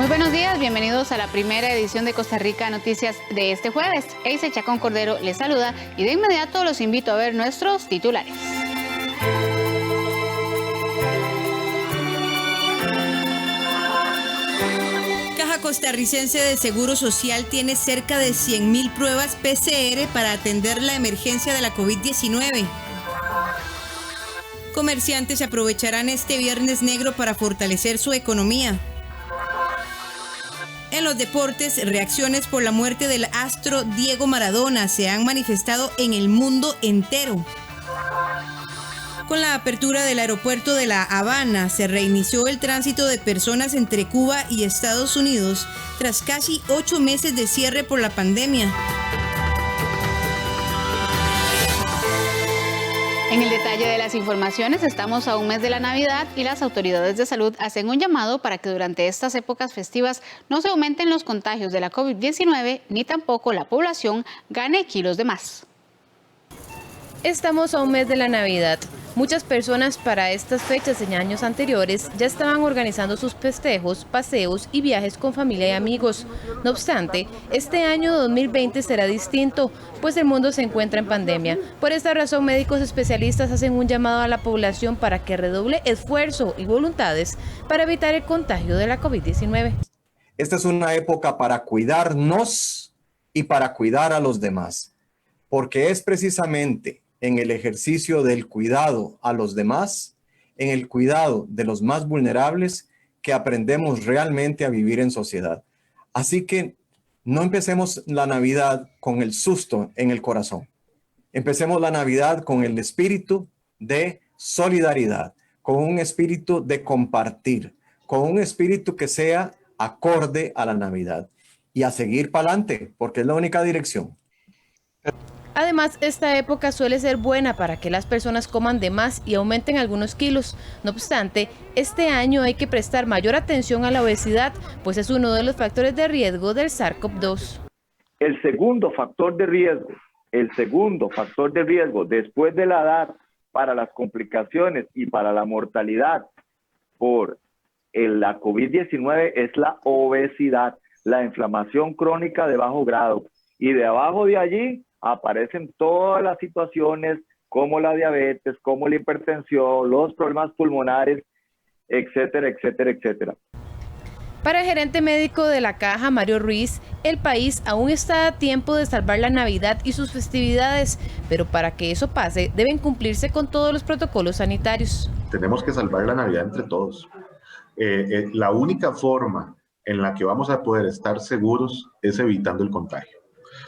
Muy buenos días, bienvenidos a la primera edición de Costa Rica Noticias de este jueves. Eise Chacón Cordero les saluda y de inmediato los invito a ver nuestros titulares. Caja Costarricense de Seguro Social tiene cerca de 100.000 pruebas PCR para atender la emergencia de la COVID-19. Comerciantes aprovecharán este Viernes Negro para fortalecer su economía. En los deportes, reacciones por la muerte del astro Diego Maradona se han manifestado en el mundo entero. Con la apertura del aeropuerto de La Habana, se reinició el tránsito de personas entre Cuba y Estados Unidos tras casi 8 meses de cierre por la pandemia. En el detalle de las informaciones, estamos a un mes de la Navidad y las autoridades de salud hacen un llamado para que durante estas épocas festivas no se aumenten los contagios de la COVID-19 ni tampoco la población gane kilos de más. Estamos a un mes de la Navidad. Muchas personas para estas fechas en años anteriores ya estaban organizando sus festejos, paseos y viajes con familia y amigos. No obstante, este año 2020 será distinto, pues el mundo se encuentra en pandemia. Por esta razón, médicos especialistas hacen un llamado a la población para que redoble esfuerzo y voluntades para evitar el contagio de la COVID-19. Esta es una época para cuidarnos y para cuidar a los demás, porque es precisamente en el ejercicio del cuidado a los demás, en el cuidado de los más vulnerables, que aprendemos realmente a vivir en sociedad. Así que no empecemos la Navidad con el susto en el corazón. Empecemos la Navidad con el espíritu de solidaridad, con un espíritu de compartir, con un espíritu que sea acorde a la Navidad y a seguir para adelante, porque es la única dirección. Además, esta época suele ser buena para que las personas coman de más y aumenten algunos kilos. No obstante, este año hay que prestar mayor atención a la obesidad, pues es uno de los factores de riesgo del SARS-CoV-2. El segundo factor de riesgo después de la edad para las complicaciones y para la mortalidad por la COVID-19 es la obesidad, la inflamación crónica de bajo grado. Y de abajo de allí aparecen todas las situaciones como la diabetes, como la hipertensión, los problemas pulmonares, etcétera, etcétera, etcétera. Para el gerente médico de la Caja, Mario Ruiz, el país aún está a tiempo de salvar la Navidad y sus festividades, pero para que eso pase deben cumplirse con todos los protocolos sanitarios. Tenemos que salvar la Navidad entre todos. La única forma en la que vamos a poder estar seguros es evitando el contagio.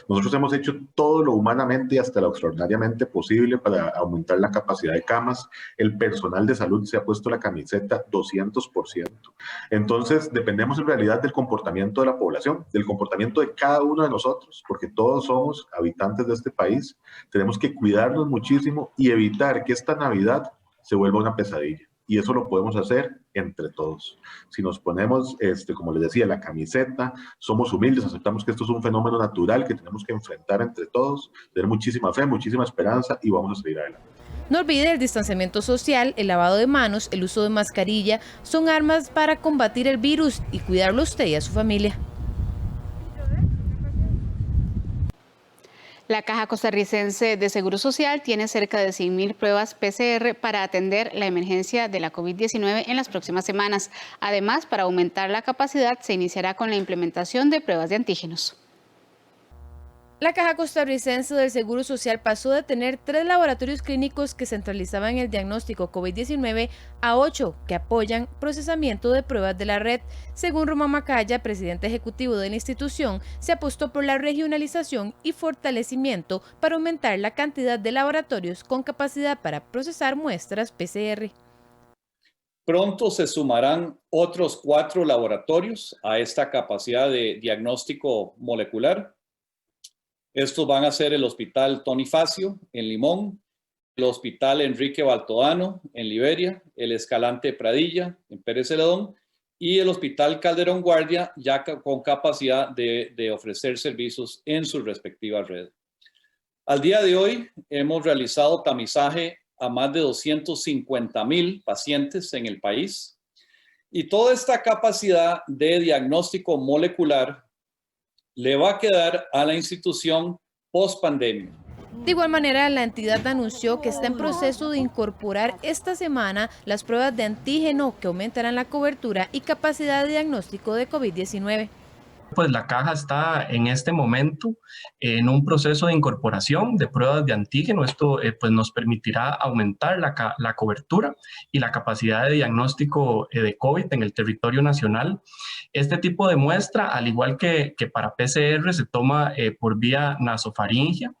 Nosotros hemos hecho todo lo humanamente y hasta lo extraordinariamente posible para aumentar la capacidad de camas. El personal de salud se ha puesto la camiseta 200%. Entonces, dependemos en realidad del comportamiento de la población, del comportamiento de cada uno de nosotros, porque todos somos habitantes de este país. Tenemos que cuidarnos muchísimo y evitar que esta Navidad se vuelva una pesadilla. Y eso lo podemos hacer entre todos. Si nos ponemos, como les decía, la camiseta, somos humildes, aceptamos que esto es un fenómeno natural que tenemos que enfrentar entre todos, tener muchísima fe, muchísima esperanza y vamos a seguir adelante. No olvide el distanciamiento social, el lavado de manos, el uso de mascarilla, son armas para combatir el virus y cuidarlo a usted y a su familia. La Caja Costarricense de Seguro Social tiene cerca de 100.000 pruebas PCR para atender la emergencia de la COVID-19 en las próximas semanas. Además, para aumentar la capacidad, se iniciará con la implementación de pruebas de antígenos. La Caja Costarricense del Seguro Social pasó de tener 3 laboratorios clínicos que centralizaban el diagnóstico COVID-19 a 8 que apoyan procesamiento de pruebas de la red. Según Román Macaya, presidente ejecutivo de la institución, se apostó por la regionalización y fortalecimiento para aumentar la cantidad de laboratorios con capacidad para procesar muestras PCR. Pronto se sumarán otros 4 laboratorios a esta capacidad de diagnóstico molecular. Estos van a ser el Hospital Tony Facio en Limón, el Hospital Enrique Baltodano en Liberia, el Escalante Pradilla en Pérez Celedón y el Hospital Calderón Guardia, ya con capacidad de ofrecer servicios en su respectiva red. Al día de hoy hemos realizado tamizaje a más de 250,000 pacientes en el país Y toda esta capacidad de diagnóstico molecular le va a quedar a la institución post-pandemia. De igual manera, la entidad anunció que está en proceso de incorporar esta semana las pruebas de antígeno que aumentarán la cobertura y capacidad de diagnóstico de COVID-19. Pues la caja está en este momento en un proceso de incorporación de pruebas de antígeno. Esto pues nos permitirá aumentar la cobertura y la capacidad de diagnóstico de COVID en el territorio nacional. Este tipo de muestra, al igual que para PCR, se toma por vía nasofaringea.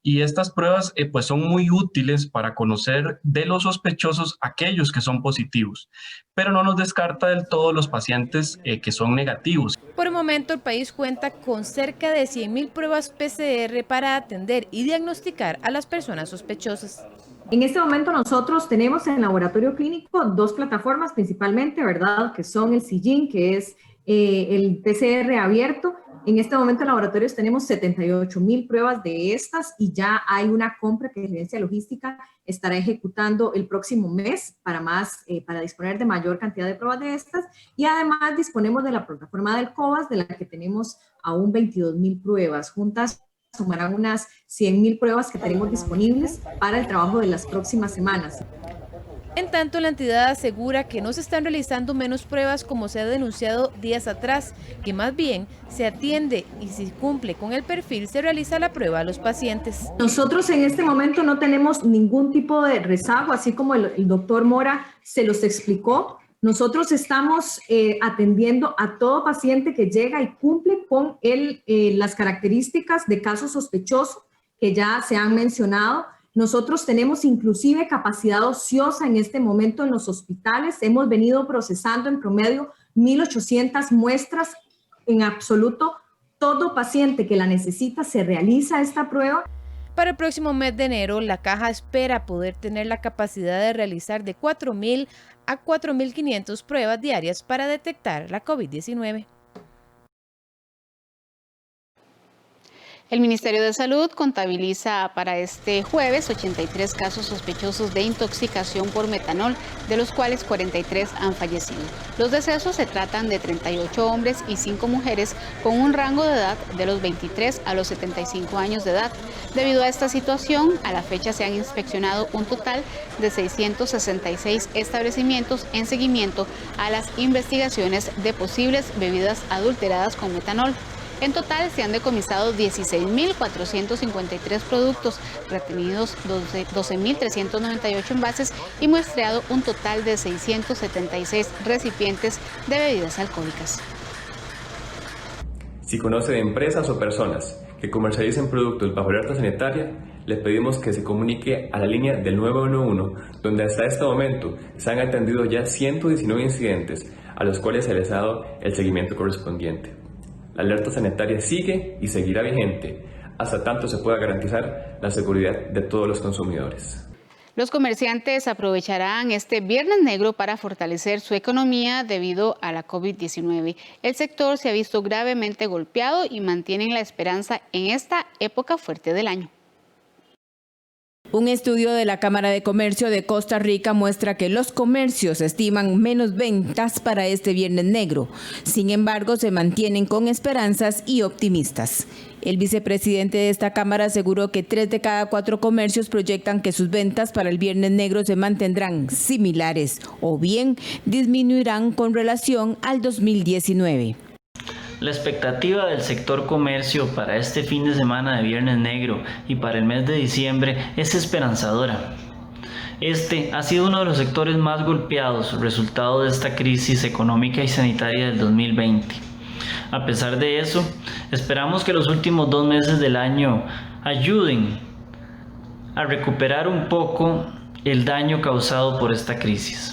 Y estas pruebas pues son muy útiles para conocer de los sospechosos aquellos que son positivos, pero no nos descarta del todo los pacientes que son negativos. Por el momento, el país cuenta con cerca de 100.000 pruebas PCR para atender y diagnosticar a las personas sospechosas. En este momento nosotros tenemos en el laboratorio clínico 2 plataformas principalmente, ¿verdad? Que son el SIGIN, que es el PCR abierto. En este momento en laboratorios tenemos 78.000 pruebas de estas y ya hay una compra que la Gerencia Logística estará ejecutando el próximo mes para disponer de mayor cantidad de pruebas de estas. Y además disponemos de la plataforma del COVAS, de la que tenemos aún 22.000 pruebas. Juntas sumarán unas 100.000 pruebas que tenemos disponibles para el trabajo de las próximas semanas. En tanto, la entidad asegura que no se están realizando menos pruebas como se ha denunciado días atrás, que más bien se atiende y si cumple con el perfil se realiza la prueba a los pacientes. Nosotros en este momento no tenemos ningún tipo de rezago, así como el doctor Mora se los explicó. Nosotros estamos atendiendo a todo paciente que llega y cumple con las características de caso sospechoso que ya se han mencionado. Nosotros tenemos inclusive capacidad ociosa en este momento en los hospitales. Hemos venido procesando en promedio 1.800 muestras. En absoluto, todo paciente que la necesita se realiza esta prueba. Para el próximo mes de enero, la caja espera poder tener la capacidad de realizar de 4.000 a 4.500 pruebas diarias para detectar la COVID-19. El Ministerio de Salud contabiliza para este jueves 83 casos sospechosos de intoxicación por metanol, de los cuales 43 han fallecido. Los decesos se tratan de 38 hombres y 5 mujeres con un rango de edad de los 23 a los 75 años de edad. Debido a esta situación, a la fecha se han inspeccionado un total de 666 establecimientos en seguimiento a las investigaciones de posibles bebidas adulteradas con metanol. En total se han decomisado 16.453 productos, retenidos 12.398 envases y muestreado un total de 676 recipientes de bebidas alcohólicas. Si conoce de empresas o personas que comercialicen productos bajo alerta sanitaria, les pedimos que se comunique a la línea del 911, donde hasta este momento se han atendido ya 119 incidentes, a los cuales se les ha dado el seguimiento correspondiente. La alerta sanitaria sigue y seguirá vigente hasta tanto se pueda garantizar la seguridad de todos los consumidores. Los comerciantes aprovecharán este Viernes Negro para fortalecer su economía debido a la COVID-19. El sector se ha visto gravemente golpeado y mantienen la esperanza en esta época fuerte del año. Un estudio de la Cámara de Comercio de Costa Rica muestra que los comercios estiman menos ventas para este Viernes Negro. Sin embargo, se mantienen con esperanzas y optimistas. El vicepresidente de esta Cámara aseguró que 3 de cada 4 comercios proyectan que sus ventas para el Viernes Negro se mantendrán similares o bien disminuirán con relación al 2019. La expectativa del sector comercio para este fin de semana de Viernes Negro y para el mes de diciembre es esperanzadora. Este ha sido uno de los sectores más golpeados, resultado de esta crisis económica y sanitaria del 2020. A pesar de eso, esperamos que los últimos 2 meses del año ayuden a recuperar un poco el daño causado por esta crisis.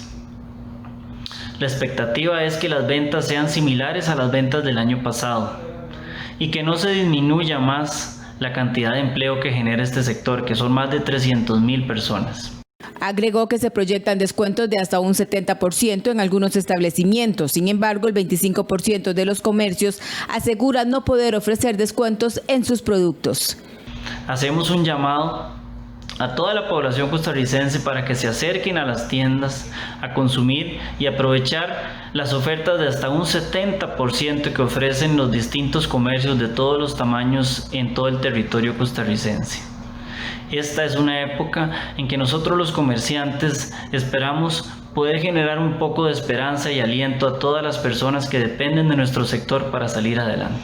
La expectativa es que las ventas sean similares a las ventas del año pasado y que no se disminuya más la cantidad de empleo que genera este sector, que son más de 300.000 personas. Agregó que se proyectan descuentos de hasta un 70% en algunos establecimientos. Sin embargo, el 25% de los comercios aseguran no poder ofrecer descuentos en sus productos. Hacemos un llamado a toda la población costarricense para que se acerquen a las tiendas a consumir y aprovechar las ofertas de hasta un 70% que ofrecen los distintos comercios de todos los tamaños en todo el territorio costarricense. Esta es una época en que nosotros los comerciantes esperamos poder generar un poco de esperanza y aliento a todas las personas que dependen de nuestro sector para salir adelante.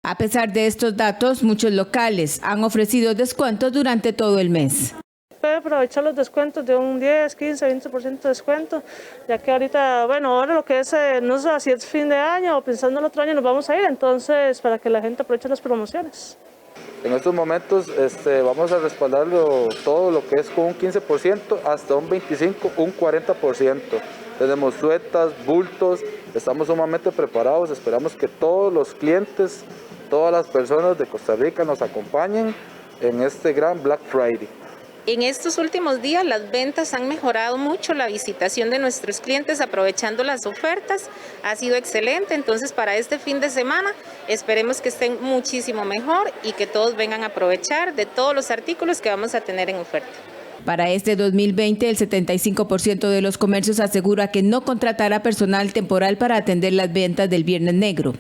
A pesar de estos datos, muchos locales han ofrecido descuentos durante todo el mes. Puede aprovechar los descuentos de un 10, 15, 20% de descuento, ya que ahorita, bueno, ahora lo que es, no sé si es fin de año o pensando el otro año nos vamos a ir, entonces para que la gente aproveche las promociones. En estos momentos vamos a respaldarlo todo lo que es con un 15% hasta un 25%, un 40%. Tenemos suetas, bultos, estamos sumamente preparados, esperamos que todos los clientes, todas las personas de Costa Rica nos acompañen en este gran Black Friday. En estos últimos días las ventas han mejorado mucho, la visitación de nuestros clientes aprovechando las ofertas ha sido excelente, entonces para este fin de semana esperemos que estén muchísimo mejor y que todos vengan a aprovechar de todos los artículos que vamos a tener en oferta. Para este 2020, el 75% de los comercios asegura que no contratará personal temporal para atender las ventas del Viernes Negro.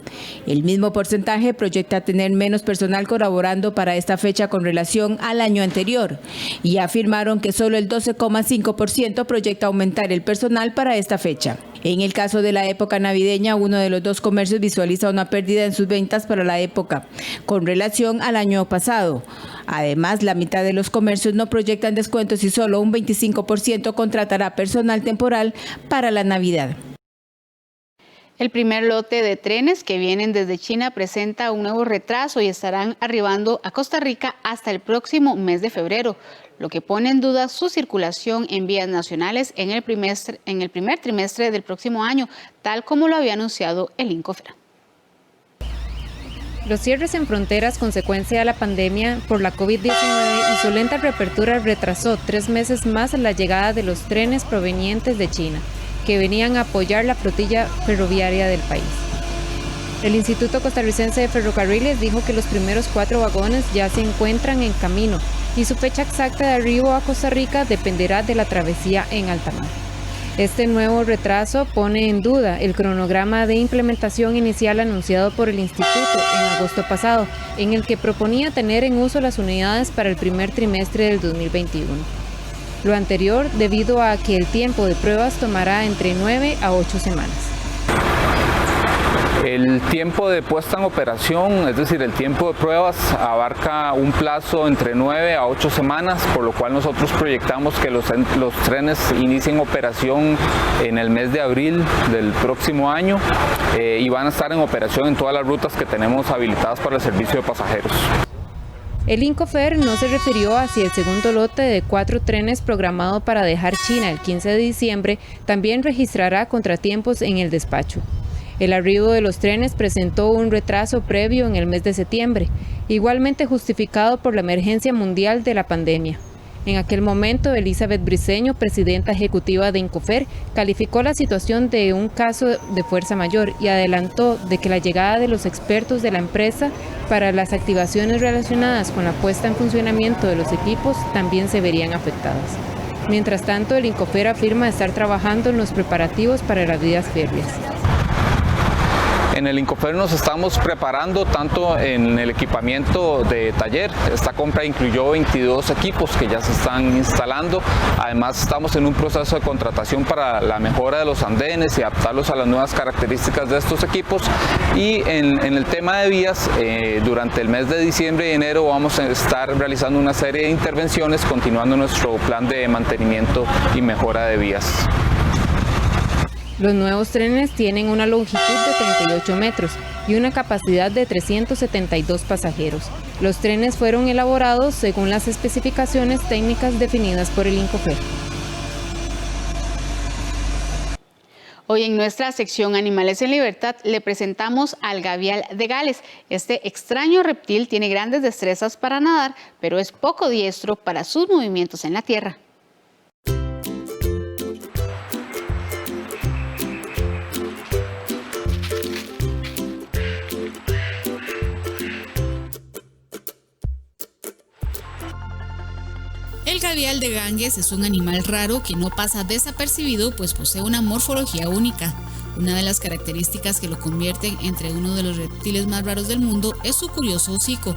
El mismo porcentaje proyecta tener menos personal colaborando para esta fecha con relación al año anterior. Y afirmaron que solo el 12,5% proyecta aumentar el personal para esta fecha. En el caso de la época navideña, uno de los dos comercios visualiza una pérdida en sus ventas para la época, con relación al año pasado. Además, la mitad de los comercios no proyectan descuentos y solo un 25% contratará personal temporal para la Navidad. El primer lote de trenes que vienen desde China presenta un nuevo retraso y estarán arribando a Costa Rica hasta el próximo mes de febrero, lo que pone en duda su circulación en vías nacionales en el primer trimestre del próximo año, tal como lo había anunciado el Incofer. Los cierres en fronteras consecuencia de la pandemia por la COVID-19 y su lenta reapertura retrasó 3 meses más la llegada de los trenes provenientes de China, que venían a apoyar la flotilla ferroviaria del país. El Instituto Costarricense de Ferrocarriles dijo que los primeros 4 vagones ya se encuentran en camino y su fecha exacta de arribo a Costa Rica dependerá de la travesía en alta mar. Este nuevo retraso pone en duda el cronograma de implementación inicial anunciado por el Instituto en agosto pasado, en el que proponía tener en uso las unidades para el primer trimestre del 2021. Lo anterior debido a que el tiempo de pruebas tomará entre 9 a 8 semanas. El tiempo de puesta en operación, es decir, el tiempo de pruebas, abarca un plazo entre 9 a 8 semanas, por lo cual nosotros proyectamos que los trenes inicien operación en el mes de abril del próximo año y van a estar en operación en todas las rutas que tenemos habilitadas para el servicio de pasajeros. El Incofer no se refirió a si el segundo lote de 4 trenes programado para dejar China el 15 de diciembre también registrará contratiempos en el despacho. El arribo de los trenes presentó un retraso previo en el mes de septiembre, igualmente justificado por la emergencia mundial de la pandemia. En aquel momento, Elizabeth Briceño, presidenta ejecutiva de Incofer, calificó la situación de un caso de fuerza mayor y adelantó de que la llegada de los expertos de la empresa para las activaciones relacionadas con la puesta en funcionamiento de los equipos también se verían afectadas. Mientras tanto, el Incofer afirma estar trabajando en los preparativos para las vías férreas. En el Incofer nos estamos preparando tanto en el equipamiento de taller. Esta compra incluyó 22 equipos que ya se están instalando. Además estamos en un proceso de contratación para la mejora de los andenes y adaptarlos a las nuevas características de estos equipos. Y en el tema de vías, durante el mes de diciembre y enero vamos a estar realizando una serie de intervenciones, continuando nuestro plan de mantenimiento y mejora de vías. Los nuevos trenes tienen una longitud de 38 metros y una capacidad de 372 pasajeros. Los trenes fueron elaborados según las especificaciones técnicas definidas por el Incofer. Hoy en nuestra sección Animales en Libertad le presentamos al gavial de Gales. Este extraño reptil tiene grandes destrezas para nadar, pero es poco diestro para sus movimientos en la tierra. gavial de Ganges es un animal raro que no pasa desapercibido, pues posee una morfología única. Una de las características que lo convierten entre uno de los reptiles más raros del mundo es su curioso hocico.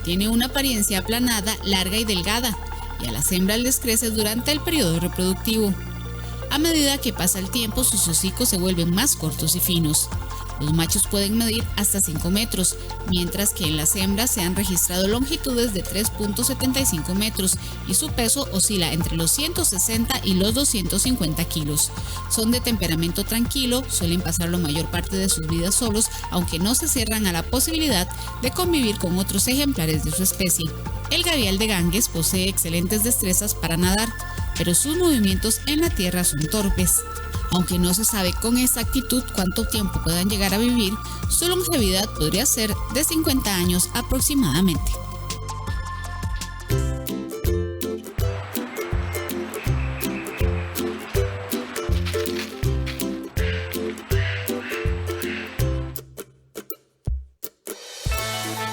Tiene una apariencia aplanada, larga y delgada, y a las hembras les crece durante el periodo reproductivo. A medida que pasa el tiempo, sus hocicos se vuelven más cortos y finos. Los machos pueden medir hasta 5 metros, mientras que en las hembras se han registrado longitudes de 3.75 metros y su peso oscila entre los 160 y los 250 kilos. Son de temperamento tranquilo, suelen pasar la mayor parte de sus vidas solos, aunque no se cierran a la posibilidad de convivir con otros ejemplares de su especie. El gavial de Ganges posee excelentes destrezas para nadar, pero sus movimientos en la tierra son torpes. Aunque no se sabe con exactitud cuánto tiempo puedan llegar a vivir, su longevidad podría ser de 50 años aproximadamente.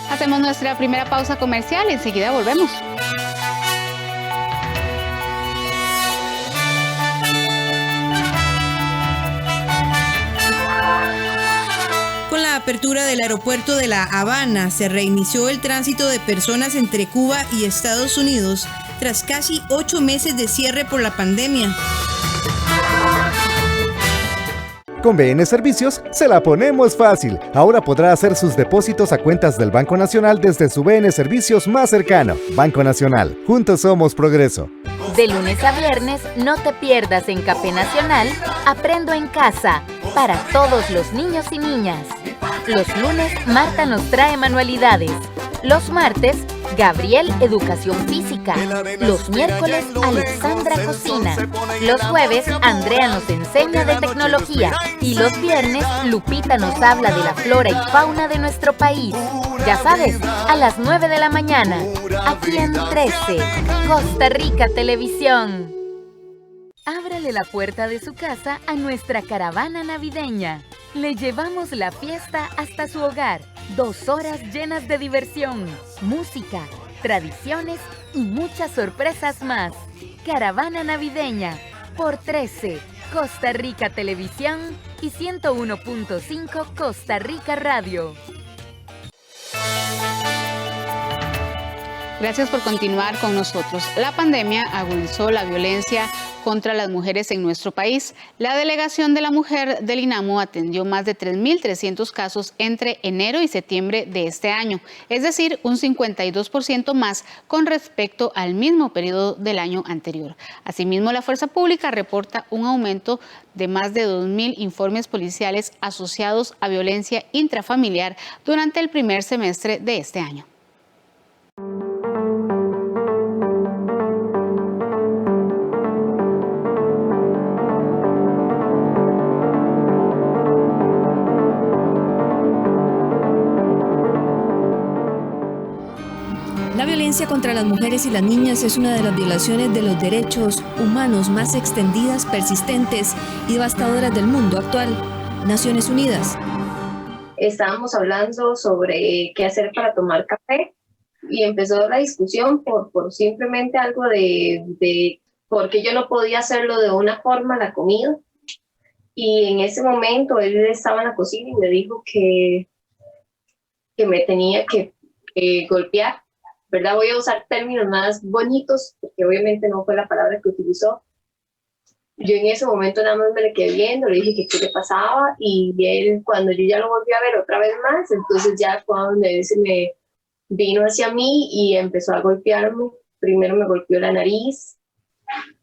Hacemos nuestra primera pausa comercial y enseguida volvemos. Con la apertura del aeropuerto de La Habana, se reinició el tránsito de personas entre Cuba y Estados Unidos tras casi 8 meses de cierre por la pandemia. Con BN Servicios se la ponemos fácil. Ahora podrá hacer sus depósitos a cuentas del Banco Nacional desde su BN Servicios más cercano. Banco Nacional, juntos somos progreso. De lunes a viernes, no te pierdas en Café Nacional, Aprendo en Casa, para todos los niños y niñas. Los lunes, Marta nos trae manualidades. Los martes, Gabriel, Educación Física. Los miércoles, Alexandra cocina. Los jueves, Andrea nos enseña de tecnología. Y los viernes, Lupita nos habla de la flora y fauna de nuestro país. Ya sabes, a las 9 de la mañana, aquí en 13, Costa Rica Televisión. Ábrale la puerta de su casa a nuestra caravana navideña. Le llevamos la fiesta hasta su hogar. 2 horas llenas de diversión, música, tradiciones y muchas sorpresas más. Caravana navideña por 13, Costa Rica Televisión y 101.5 Costa Rica Radio. Gracias por continuar con nosotros. La pandemia agudizó la violencia contra las mujeres en nuestro país. La Delegación de la Mujer del INAMU atendió más de 3.300 casos entre enero y septiembre de este año, es decir, un 52% más con respecto al mismo periodo del año anterior. Asimismo, la Fuerza Pública reporta un aumento de más de 2.000 informes policiales asociados a violencia intrafamiliar durante el primer semestre de este año. La violencia contra las mujeres y las niñas es una de las violaciones de los derechos humanos más extendidas, persistentes y devastadoras del mundo actual. Naciones Unidas. Estábamos hablando sobre qué hacer para tomar café y empezó la discusión por simplemente algo de por qué yo no podía hacerlo de una forma la comida. Y en ese momento él estaba en la cocina y me dijo que me tenía que golpear. ¿Verdad? Voy a usar términos más bonitos, porque obviamente no fue la palabra que utilizó. Yo en ese momento nada más me le quedé viendo, le dije que qué le pasaba, y él, cuando yo ya lo volví a ver otra vez más, entonces ya fue donde él se me vino hacia mí y empezó a golpearme. Primero me golpeó la nariz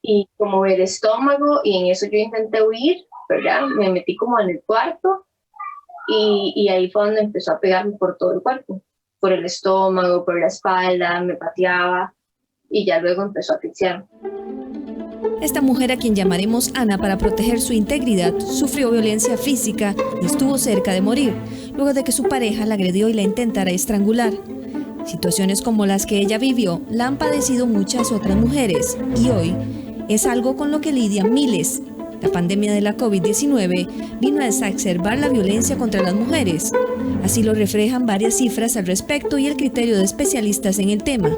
y como el estómago, y en eso yo intenté huir, ¿verdad? Me metí como en el cuarto y ahí fue donde empezó a pegarme por todo el cuerpo. Por el estómago, por la espalda, me pateaba y ya luego empezó a asfixiarme. Esta mujer, a quien llamaremos Ana para proteger su integridad, sufrió violencia física y estuvo cerca de morir, luego de que su pareja la agredió y la intentara estrangular. Situaciones como las que ella vivió la han padecido muchas otras mujeres y hoy es algo con lo que lidian miles. La pandemia de la COVID-19 vino a exacerbar la violencia contra las mujeres. Así lo reflejan varias cifras al respecto y el criterio de especialistas en el tema.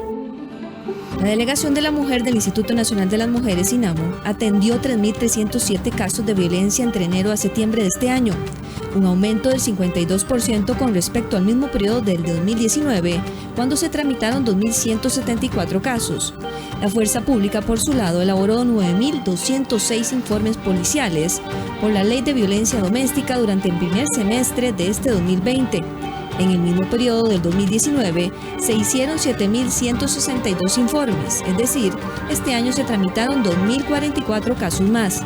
La Delegación de la Mujer del Instituto Nacional de las Mujeres, INAMO, atendió 3.307 casos de violencia entre enero a septiembre de este año, un aumento del 52% con respecto al mismo periodo del 2019, cuando se tramitaron 2.174 casos. La Fuerza Pública, por su lado, elaboró 9.206 informes policiales por la Ley de Violencia Doméstica durante el primer semestre de este 2020. En el mismo periodo del 2019 se hicieron 7.162 informes, es decir, este año se tramitaron 2.044 casos más.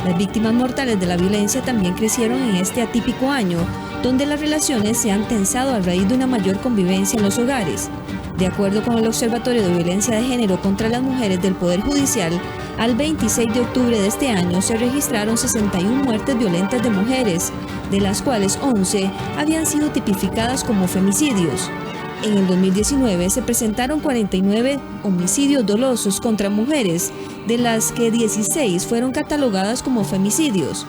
Las víctimas mortales de la violencia también crecieron en este atípico año, donde las relaciones se han tensado a raíz de una mayor convivencia en los hogares. De acuerdo con el Observatorio de Violencia de Género contra las Mujeres del Poder Judicial, al 26 de octubre de este año se registraron 61 muertes violentas de mujeres, de las cuales 11 habían sido tipificadas como femicidios. En el 2019 se presentaron 49 homicidios dolosos contra mujeres, de las que 16 fueron catalogadas como femicidios.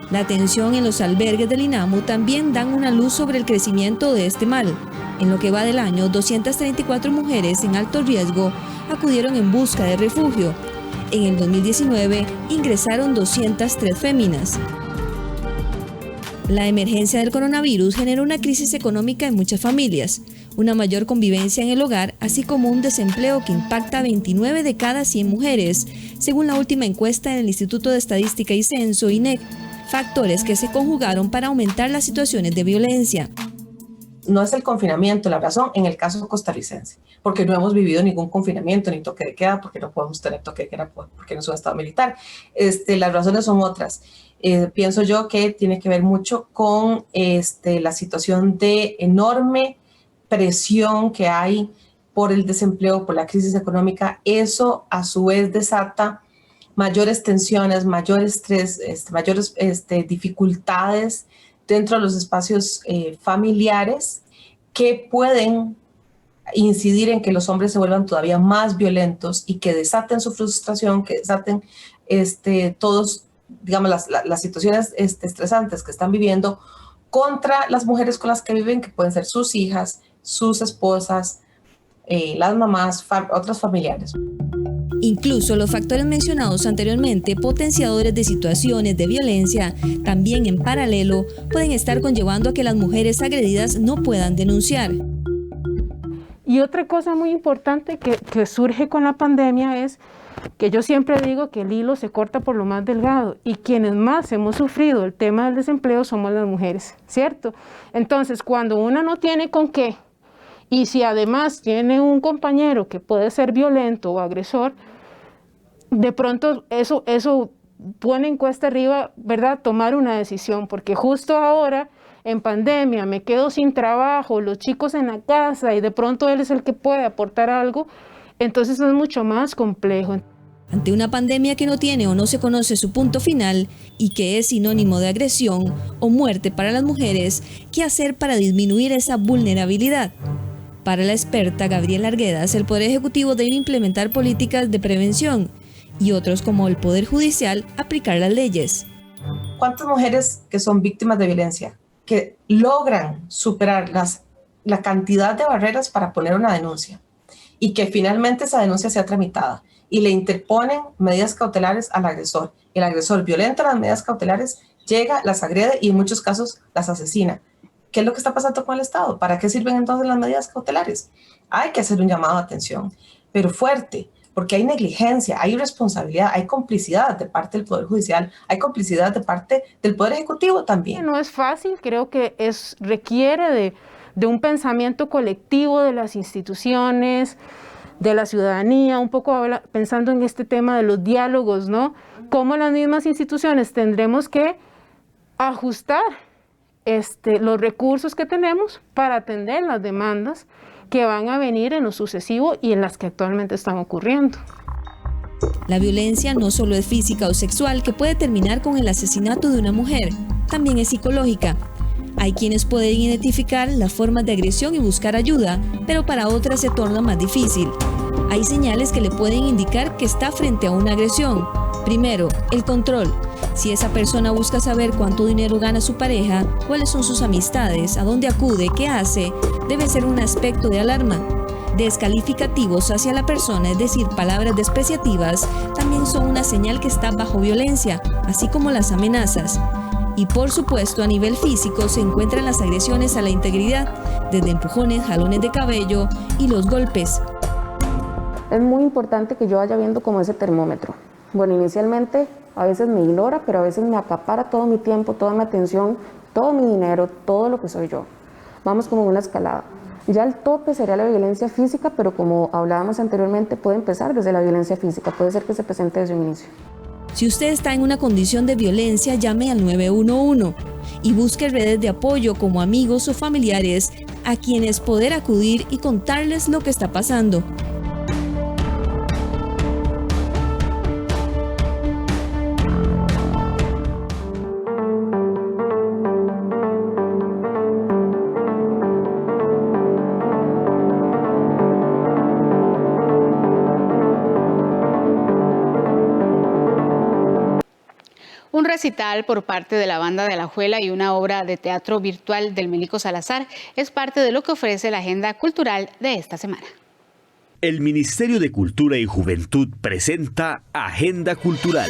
La atención en los albergues del INAMO también dan una luz sobre el crecimiento de este mal. En lo que va del año, 234 mujeres en alto riesgo acudieron en busca de refugio. En el 2019 ingresaron 203 féminas. La emergencia del coronavirus generó una crisis económica en muchas familias, una mayor convivencia en el hogar, así como un desempleo que impacta a 29 de cada 100 mujeres, según la última encuesta del Instituto de Estadística y Censo, INEC, factores que se conjugaron para aumentar las situaciones de violencia. No es el confinamiento la razón en el caso costarricense, porque no hemos vivido ningún confinamiento ni toque de queda, porque no podemos tener toque de queda porque no es un estado militar. Las razones son otras. Pienso yo que tiene que ver mucho con la situación de enorme presión que hay por el desempleo, por la crisis económica. Eso a su vez desata mayores tensiones, mayor estrés, mayores dificultades dentro de los espacios familiares que pueden incidir en que los hombres se vuelvan todavía más violentos y que desaten su frustración, que desaten todos, digamos, las situaciones estresantes que están viviendo contra las mujeres con las que viven, que pueden ser sus hijas, sus esposas, las mamás, otros familiares. Incluso los factores mencionados anteriormente, potenciadores de situaciones de violencia, también en paralelo pueden estar conllevando a que las mujeres agredidas no puedan denunciar. Y otra cosa muy importante que surge con la pandemia es que yo siempre digo que el hilo se corta por lo más delgado y quienes más hemos sufrido el tema del desempleo somos las mujeres, ¿cierto? Entonces, cuando una no tiene con qué y si además tiene un compañero que puede ser violento o agresor, de pronto eso pone en cuesta arriba, ¿verdad?, tomar una decisión, porque justo ahora en pandemia me quedo sin trabajo, los chicos en la casa y de pronto él es el que puede aportar algo, entonces es mucho más complejo. Ante una pandemia que no tiene o no se conoce su punto final y que es sinónimo de agresión o muerte para las mujeres, ¿qué hacer para disminuir esa vulnerabilidad? Para la experta Gabriela Arguedas, el Poder Ejecutivo debe implementar políticas de prevención y otros, como el Poder Judicial, aplicar las leyes. ¿Cuántas mujeres que son víctimas de violencia, que logran superar la cantidad de barreras para poner una denuncia y que finalmente esa denuncia sea tramitada y le interponen medidas cautelares al agresor? El agresor violenta las medidas cautelares, llega, las agrede y en muchos casos las asesina. ¿Qué es lo que está pasando con el Estado? ¿Para qué sirven entonces las medidas cautelares? Hay que hacer un llamado de atención, pero fuerte, porque hay negligencia, hay irresponsabilidad, hay complicidad de parte del Poder Judicial, hay complicidad de parte del Poder Ejecutivo también. No es fácil, creo que requiere de un pensamiento colectivo de las instituciones, de la ciudadanía, un poco pensando en este tema de los diálogos, ¿no? Cómo las mismas instituciones tendremos que ajustar los recursos que tenemos para atender las demandas que van a venir en lo sucesivo y en las que actualmente están ocurriendo. La violencia no solo es física o sexual, que puede terminar con el asesinato de una mujer, también es psicológica. Hay quienes pueden identificar las formas de agresión y buscar ayuda, pero para otras se torna más difícil. Hay señales que le pueden indicar que está frente a una agresión. Primero, el control. Si esa persona busca saber cuánto dinero gana su pareja, cuáles son sus amistades, a dónde acude, qué hace, debe ser un aspecto de alarma. Descalificativos hacia la persona, es decir, palabras despreciativas, también son una señal que está bajo violencia, así como las amenazas. Y por supuesto, a nivel físico se encuentran las agresiones a la integridad, desde empujones, jalones de cabello y los golpes. Es muy importante que yo vaya viendo como ese termómetro. Bueno, inicialmente a veces me ignora, pero a veces me acapara todo mi tiempo, toda mi atención, todo mi dinero, todo lo que soy yo. Vamos como en una escalada. Ya el tope sería la violencia física, pero como hablábamos anteriormente, puede empezar desde la violencia física, puede ser que se presente desde un inicio. Si usted está en una condición de violencia, llame al 911 y busque redes de apoyo como amigos o familiares a quienes poder acudir y contarles lo que está pasando. Un recital por parte de la Banda de Alajuela y una obra de teatro virtual del Melico Salazar es parte de lo que ofrece la agenda cultural de esta semana. El Ministerio de Cultura y Juventud presenta Agenda Cultural.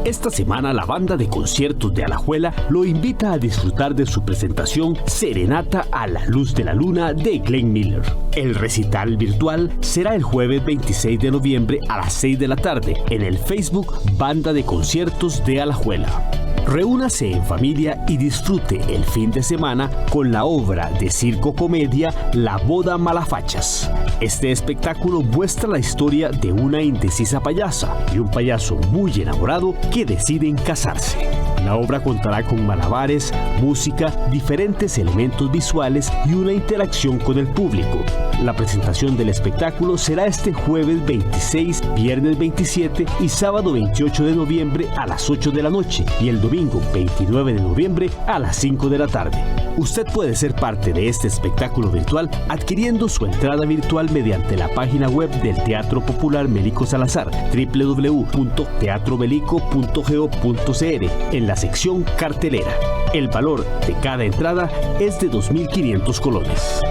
Esta semana la banda de conciertos de Alajuela lo invita a disfrutar de su presentación Serenata a la Luz de la Luna de Glenn Miller. El recital virtual será el jueves 26 de noviembre a las 6 de la tarde en el Facebook Banda de Conciertos de Alajuela. Reúnase en familia y disfrute el fin de semana con la obra de circo comedia La Boda Malafachas. Este espectáculo muestra la historia de una indecisa payasa y un payaso muy enamorado que deciden casarse. La obra contará con malabares, música, diferentes elementos visuales y una interacción con el público. La presentación del espectáculo será este jueves 26, viernes 27 y sábado 28 de noviembre a las 8 de la noche y el domingo 29 de noviembre a las 5 de la tarde. Usted puede ser parte de este espectáculo virtual adquiriendo su entrada virtual mediante la página web del Teatro Popular Melico Salazar, www.teatromelico.go.cr, en la sección cartelera. El valor de cada entrada es de 2.500 colones.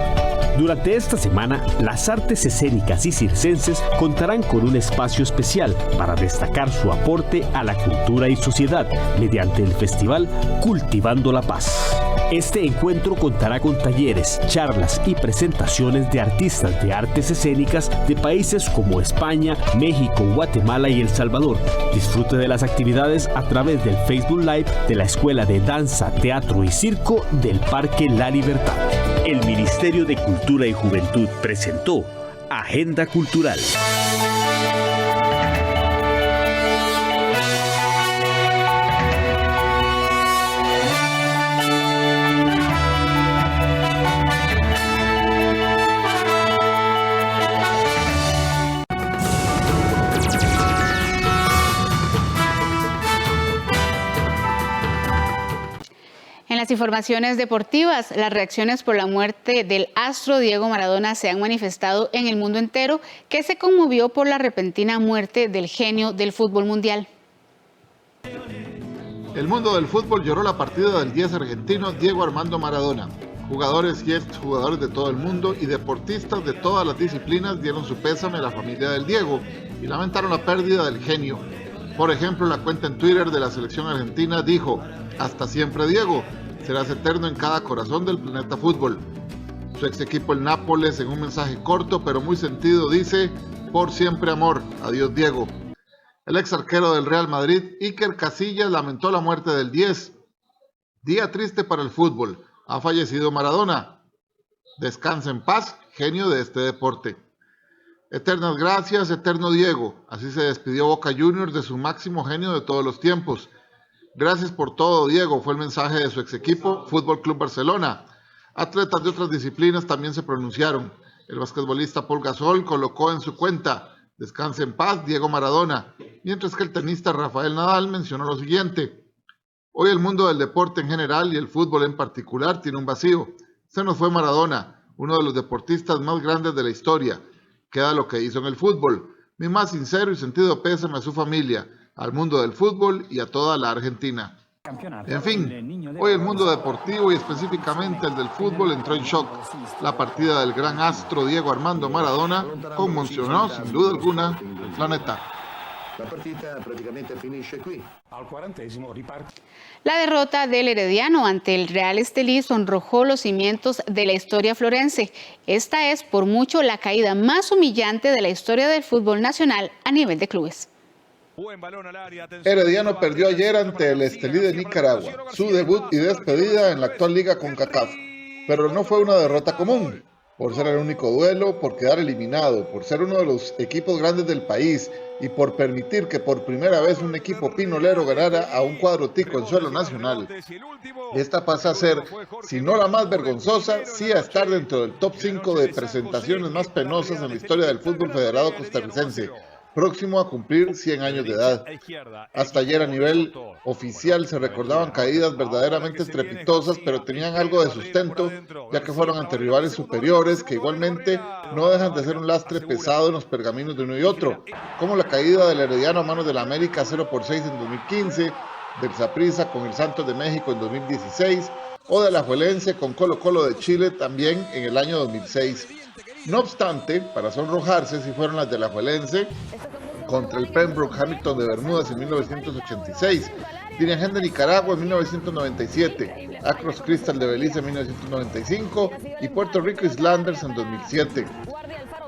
Durante esta semana, las artes escénicas y circenses contarán con un espacio especial para destacar su aporte a la cultura y sociedad mediante el festival Cultivando la Paz. Este encuentro contará con talleres, charlas y presentaciones de artistas de artes escénicas de países como España, México, Guatemala y El Salvador. Disfrute de las actividades a través del Facebook Live de la Escuela de Danza, Teatro y Circo del Parque La Libertad. El Ministerio de Cultura y Juventud presentó Agenda Cultural. En las informaciones deportivas, las reacciones por la muerte del astro Diego Maradona se han manifestado en el mundo entero, que se conmovió por la repentina muerte del genio del fútbol mundial. El mundo del fútbol lloró la partida del 10 argentino Diego Armando Maradona. Jugadores y exjugadores de todo el mundo y deportistas de todas las disciplinas dieron su pésame a la familia del Diego y lamentaron la pérdida del genio. Por ejemplo, la cuenta en Twitter de la selección argentina dijo: "Hasta siempre Diego, serás eterno en cada corazón del planeta fútbol". Su ex equipo el Nápoles, en un mensaje corto pero muy sentido, dice: "Por siempre amor, adiós Diego". El ex arquero del Real Madrid, Iker Casillas, lamentó la muerte del 10. Día triste para el fútbol, ha fallecido Maradona. Descansa en paz, genio de este deporte. Eternas gracias, eterno Diego. Así se despidió Boca Juniors de su máximo genio de todos los tiempos. Gracias por todo, Diego, fue el mensaje de su ex equipo, Fútbol Club Barcelona. Atletas de otras disciplinas también se pronunciaron. El basquetbolista Paul Gasol colocó en su cuenta: "Descanse en paz, Diego Maradona", mientras que el tenista Rafael Nadal mencionó lo siguiente: "Hoy el mundo del deporte en general y el fútbol en particular tiene un vacío. Se nos fue Maradona, uno de los deportistas más grandes de la historia. Queda lo que hizo en el fútbol. Mi más sincero y sentido pésame a su familia, al mundo del fútbol y a toda la Argentina. En fin, hoy el mundo deportivo y específicamente el del fútbol entró en shock. La partida del gran astro Diego Armando Maradona conmocionó sin duda alguna el planeta. La derrota del Herediano ante el Real Estelí sonrojó los cimientos de la historia florense. Esta es por mucho la caída más humillante de la historia del fútbol nacional a nivel de clubes. Herediano perdió ayer ante el Estelí de Nicaragua, su debut y despedida en la actual liga CONCACAF. Pero no fue una derrota común, por ser el único duelo, por quedar eliminado, por ser uno de los equipos grandes del país y por permitir que por primera vez un equipo pinolero ganara a un cuadro tico en suelo nacional. Esta pasa a ser, si no la más vergonzosa, sí a estar dentro del top 5 de presentaciones más penosas en la historia del fútbol federado costarricense, próximo a cumplir 100 años de edad. Hasta ayer a nivel oficial se recordaban caídas verdaderamente estrepitosas, pero tenían algo de sustento, ya que fueron ante rivales superiores que igualmente no dejan de ser un lastre pesado en los pergaminos de uno y otro, como la caída del Herediano a manos del América 0-6 en 2015, del Saprissa con el Santos de México en 2016, o de la Alajuelense con Colo-Colo de Chile también en el año 2006. No obstante, para sonrojarse, sí fueron las de la Alajuelense contra el Pembroke Hamilton de Bermudas en 1986, Dirigen de Nicaragua en 1997, Acros Crystal de Belice en 1995 y Puerto Rico Islanders en 2007.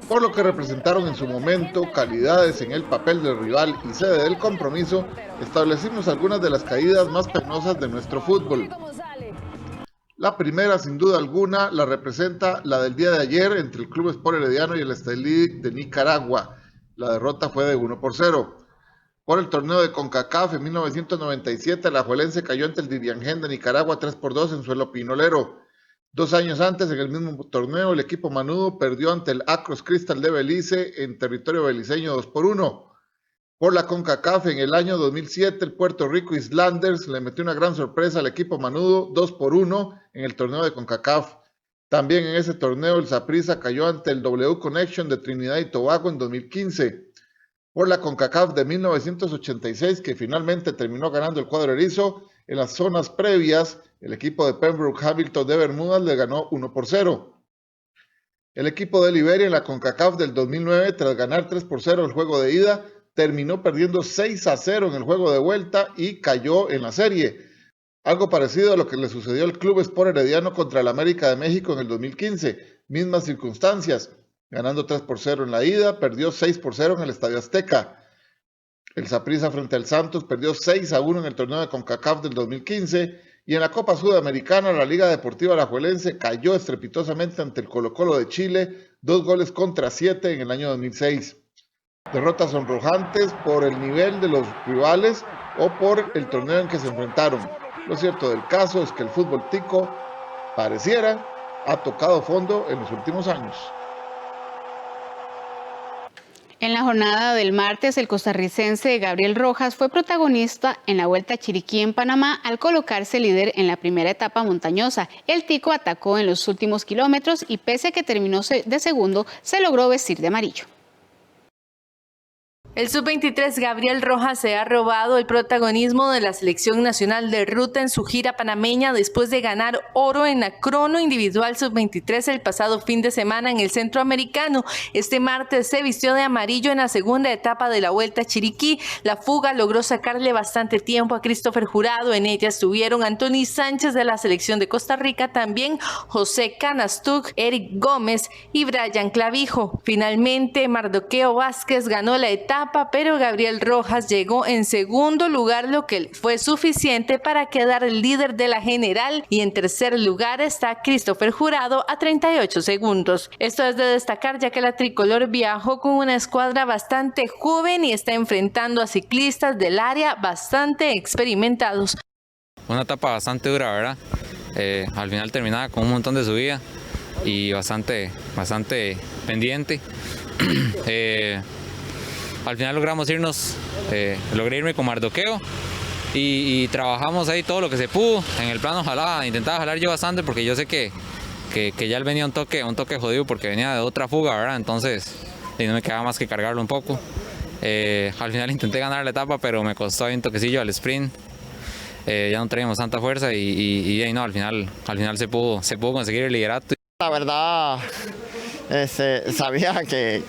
Por lo que representaron en su momento calidades en el papel del rival y sede del compromiso, establecimos algunas de las caídas más penosas de nuestro fútbol. La primera, sin duda alguna, la representa la del día de ayer entre el Club Sport Herediano y el Estelí de Nicaragua. La derrota fue de 1-0. Por el torneo de CONCACAF en 1997, la Alajuelense cayó ante el Dirigen de Nicaragua 3-2 en suelo pinolero. 2 años antes, en el mismo torneo, el equipo manudo perdió ante el Acros Crystal de Belice en territorio beliceño 2-1. Por la CONCACAF en el año 2007, el Puerto Rico Islanders le metió una gran sorpresa al equipo manudo 2-1 en el torneo de CONCACAF. También en ese torneo el Saprissa cayó ante el W Connection de Trinidad y Tobago en 2015. Por la CONCACAF de 1986, que finalmente terminó ganando el cuadro erizo, en las zonas previas, el equipo de Pembroke Hamilton de Bermudas le ganó 1-0. El equipo de Liberia en la CONCACAF del 2009, tras ganar 3-0 el juego de ida, terminó perdiendo 6-0 en el juego de vuelta y cayó en la serie. Algo parecido a lo que le sucedió al Club Sport Herediano contra el América de México en el 2015. Mismas circunstancias. Ganando 3-0 en la ida, perdió 6-0 en el Estadio Azteca. El Saprissa frente al Santos perdió 6-1 en el torneo de CONCACAF del 2015. Y en la Copa Sudamericana, la Liga Deportiva Alajuelense cayó estrepitosamente ante el Colo-Colo de Chile, 2-7 en el año 2006. Derrotas sonrojantes por el nivel de los rivales o por el torneo en que se enfrentaron. Lo cierto del caso es que el fútbol tico pareciera ha tocado fondo en los últimos años. En la jornada del martes, el costarricense Gabriel Rojas fue protagonista en la Vuelta a Chiriquí en Panamá al colocarse líder en la primera etapa montañosa. El tico atacó en los últimos kilómetros y pese a que terminó de segundo, se logró vestir de amarillo. El sub-23 Gabriel Rojas se ha robado el protagonismo de la selección nacional de ruta en su gira panameña después de ganar oro en la crono individual sub-23 el pasado fin de semana en el centroamericano. Este martes se vistió de amarillo en la segunda etapa de la Vuelta a Chiriquí. La fuga logró sacarle bastante tiempo a Christopher Jurado. En ella estuvieron Anthony Sánchez de la selección de Costa Rica, también José Canastuc, Eric Gómez y Brian Clavijo. Finalmente, Mardoqueo Vázquez ganó la etapa, pero Gabriel Rojas llegó en segundo lugar, lo que fue suficiente para quedar el líder de la general, y en tercer lugar está Christopher Jurado a 38 segundos. Esto es de destacar ya que la tricolor viajó con una escuadra bastante joven y está enfrentando a ciclistas del área bastante experimentados. Una etapa bastante dura, ¿verdad? Al final terminaba con un montón de subida y bastante pendiente. Al final logramos logré irme con Mardoqueo y trabajamos ahí todo lo que se pudo. En el plano intentaba jalar yo bastante porque yo sé que que ya él venía un toque jodido porque venía de otra fuga, ¿verdad? Entonces no me quedaba más que cargarlo un poco. Al final intenté ganar la etapa, pero me costó un toquecillo al sprint. Ya no teníamos tanta fuerza y no, al final se pudo conseguir el liderato. La verdad, sabía que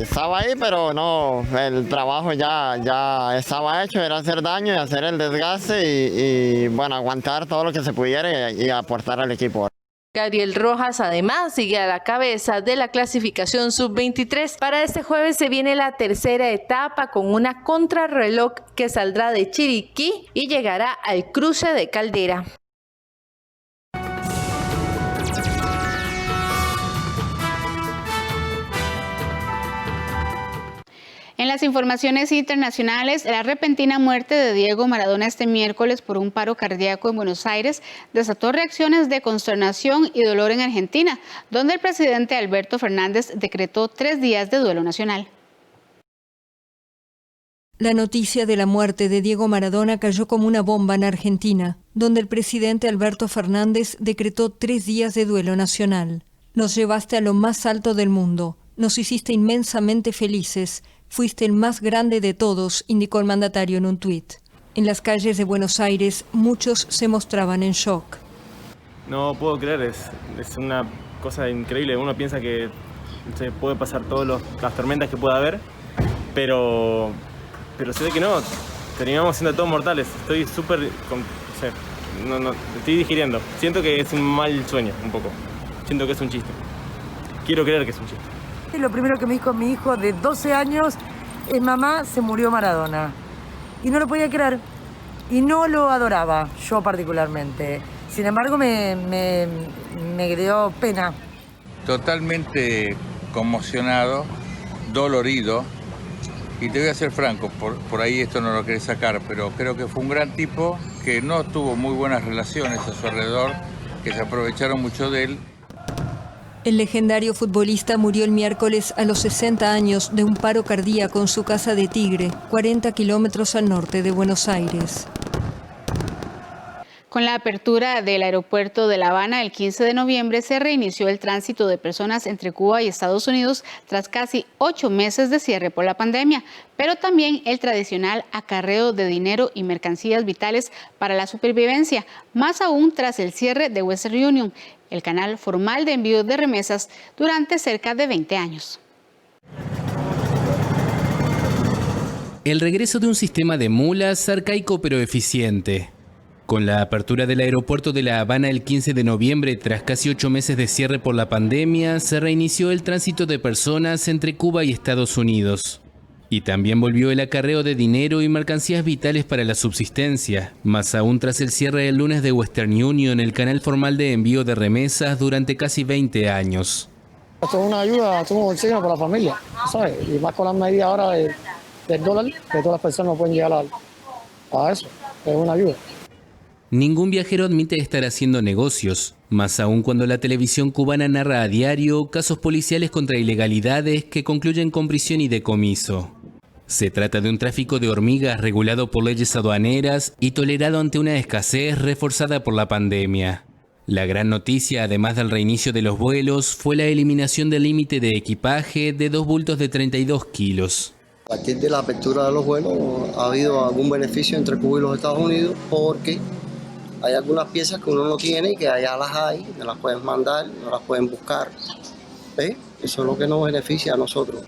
estaba ahí, pero no, el trabajo ya estaba hecho, era hacer daño y hacer el desgaste y bueno, aguantar todo lo que se pudiera y aportar al equipo. Gabriel Rojas además sigue a la cabeza de la clasificación sub-23. Para este jueves se viene la tercera etapa con una contrarreloj que saldrá de Chiriquí y llegará al cruce de Caldera. En las informaciones internacionales, la repentina muerte de Diego Maradona este miércoles por un paro cardíaco en Buenos Aires desató reacciones de consternación y dolor en Argentina, donde el presidente Alberto Fernández decretó 3 días de duelo nacional. La noticia de la muerte de Diego Maradona cayó como una bomba en Argentina, donde el presidente Alberto Fernández decretó 3 días de duelo nacional. Nos llevaste a lo más alto del mundo, nos hiciste inmensamente felices. Fuiste el más grande de todos, indicó el mandatario en un tuit. En las calles de Buenos Aires, muchos se mostraban en shock. No puedo creer, es una cosa increíble. Uno piensa que se puede pasar todas las tormentas que pueda haber, pero se ve que no. Terminamos siendo todos mortales. Estoy súper... no, estoy digiriendo. Siento que es un mal sueño, un poco. Siento que es un chiste. Quiero creer que es un chiste. Lo primero que me dijo mi hijo de 12 años es: mamá, se murió Maradona. Y no lo podía creer. Y no lo adoraba, yo particularmente. Sin embargo, me dio pena. Totalmente conmocionado, dolorido. Y te voy a ser franco, por ahí esto no lo querés sacar, pero creo que fue un gran tipo que no tuvo muy buenas relaciones a su alrededor, que se aprovecharon mucho de él. El legendario futbolista murió el miércoles a los 60 años de un paro cardíaco en su casa de Tigre, 40 kilómetros al norte de Buenos Aires. Con la apertura del aeropuerto de La Habana el 15 de noviembre se reinició el tránsito de personas entre Cuba y Estados Unidos tras casi 8 meses de cierre por la pandemia, pero también el tradicional acarreo de dinero y mercancías vitales para la supervivencia, más aún tras el cierre de Western Union, el canal formal de envío de remesas durante cerca de 20 años. El regreso de un sistema de mulas arcaico pero eficiente. Con la apertura del aeropuerto de La Habana el 15 de noviembre, tras casi 8 meses de cierre por la pandemia, se reinició el tránsito de personas entre Cuba y Estados Unidos. Y también volvió el acarreo de dinero y mercancías vitales para la subsistencia, más aún tras el cierre el lunes de Western Union, el canal formal de envío de remesas durante casi 20 años. Esto es una ayuda, esto es un bolsillo para la familia, ¿sabes? Y más con las medidas ahora del dólar, que todas las personas no pueden llegar a eso, es una ayuda. Ningún viajero admite estar haciendo negocios, más aún cuando la televisión cubana narra a diario casos policiales contra ilegalidades que concluyen con prisión y decomiso. Se trata de un tráfico de hormigas regulado por leyes aduaneras y tolerado ante una escasez reforzada por la pandemia. La gran noticia, además del reinicio de los vuelos, fue la eliminación del límite de equipaje de 2 bultos de 32 kilos. A partir de la apertura de los vuelos ha habido algún beneficio entre Cuba y los Estados Unidos porque hay algunas piezas que uno no tiene y que allá las hay, no las pueden mandar, no las pueden buscar. ¿Ves? Eso es lo que nos beneficia a nosotros.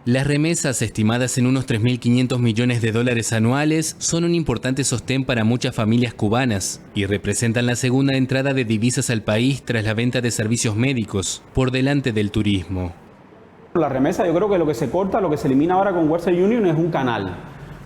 Las remesas, estimadas en unos 3.500 millones de dólares anuales, son un importante sostén para muchas familias cubanas y representan la segunda entrada de divisas al país tras la venta de servicios médicos, por delante del turismo. La remesa, yo creo que lo que se corta, lo que se elimina ahora con Western Union es un canal.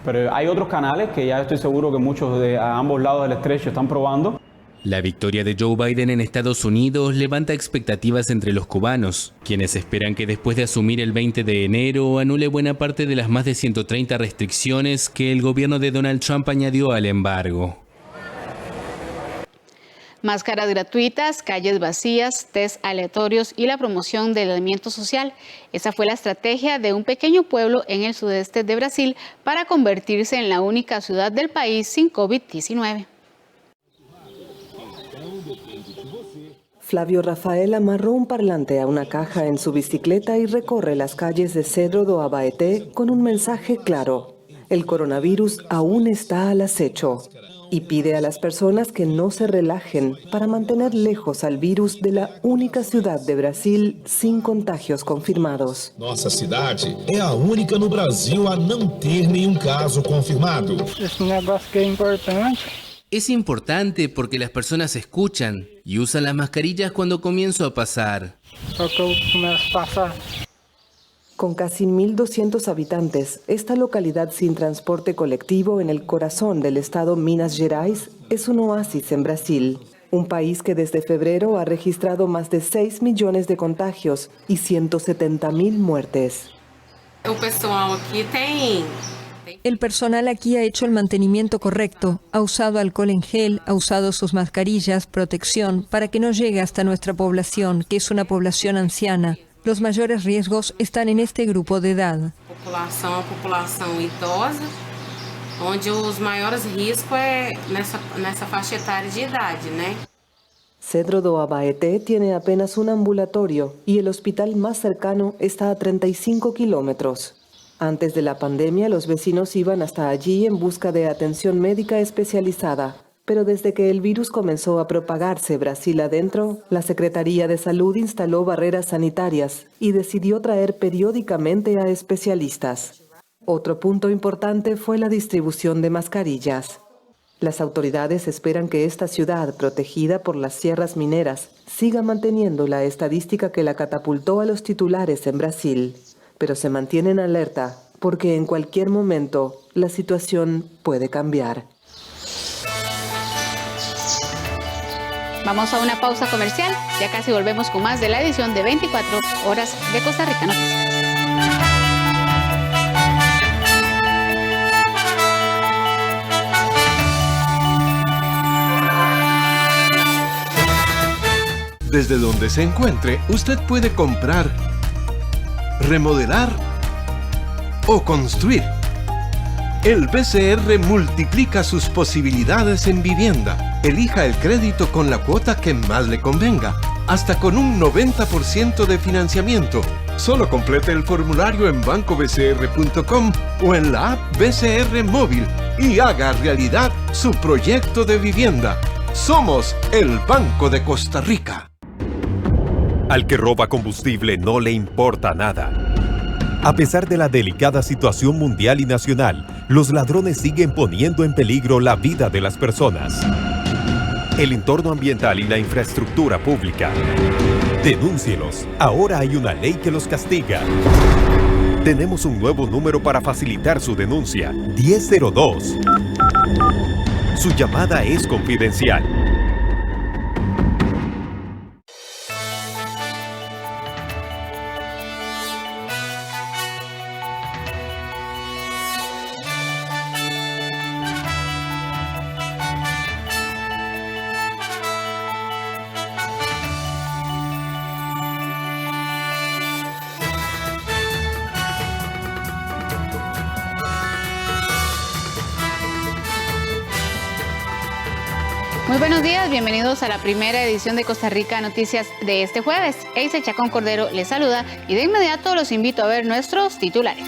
Pero hay otros canales que ya estoy seguro que muchos de a ambos lados del estrecho están probando. La victoria de Joe Biden en Estados Unidos levanta expectativas entre los cubanos, quienes esperan que después de asumir el 20 de enero anule buena parte de las más de 130 restricciones que el gobierno de Donald Trump añadió al embargo. Máscaras gratuitas, calles vacías, test aleatorios y la promoción del aislamiento social. Esa fue la estrategia de un pequeño pueblo en el sudeste de Brasil para convertirse en la única ciudad del país sin COVID-19. Flavio Rafael amarró un parlante a una caja en su bicicleta y recorre las calles de Cedro do Abaeté con un mensaje claro. El coronavirus aún está al acecho y pide a las personas que no se relajen para mantener lejos al virus de la única ciudad de Brasil sin contagios confirmados. Nossa cidade é a única no Brasil a não ter nenhum caso confirmado. Esse negócio que é importante. Es importante porque las personas escuchan y usan las mascarillas cuando comienzo a pasar. Con casi 1.200 habitantes, esta localidad sin transporte colectivo en el corazón del estado Minas Gerais es un oasis en Brasil, un país que desde febrero ha registrado más de 6 millones de contagios y 170.000 muertes. El personal aquí ha hecho el mantenimiento correcto, ha usado alcohol en gel, ha usado sus mascarillas, protección, para que no llegue hasta nuestra población, que es una población anciana. Los mayores riesgos están en este grupo de edad. População idosa, onde os maiores riscos é nessa faixa etária de idade, né? Cedro do Abaeté tiene apenas un ambulatorio y el hospital más cercano está a 35 kilómetros. Antes de la pandemia, los vecinos iban hasta allí en busca de atención médica especializada. Pero desde que el virus comenzó a propagarse Brasil adentro, la Secretaría de Salud instaló barreras sanitarias y decidió traer periódicamente a especialistas. Otro punto importante fue la distribución de mascarillas. Las autoridades esperan que esta ciudad, protegida por las sierras mineras, siga manteniendo la estadística que la catapultó a los titulares en Brasil. Pero se mantienen alerta porque en cualquier momento la situación puede cambiar. Vamos a una pausa comercial, ya casi volvemos con más de la edición de 24 horas de Costa Rica Noticias. Desde donde se encuentre, usted puede comprar, remodelar o construir. El BCR multiplica sus posibilidades en vivienda. Elija el crédito con la cuota que más le convenga, hasta con un 90% de financiamiento. Solo complete el formulario en bancobcr.com o en la app BCR Móvil y haga realidad su proyecto de vivienda. Somos el Banco de Costa Rica. Al que roba combustible no le importa nada. A pesar de la delicada situación mundial y nacional, los ladrones siguen poniendo en peligro la vida de las personas, el entorno ambiental y la infraestructura pública. Denúncielos. Ahora hay una ley que los castiga. Tenemos un nuevo número para facilitar su denuncia: 1002. Su llamada es confidencial. Muy buenos días, bienvenidos a la primera edición de Costa Rica Noticias de este jueves. Eise Chacón Cordero les saluda y de inmediato los invito a ver nuestros titulares.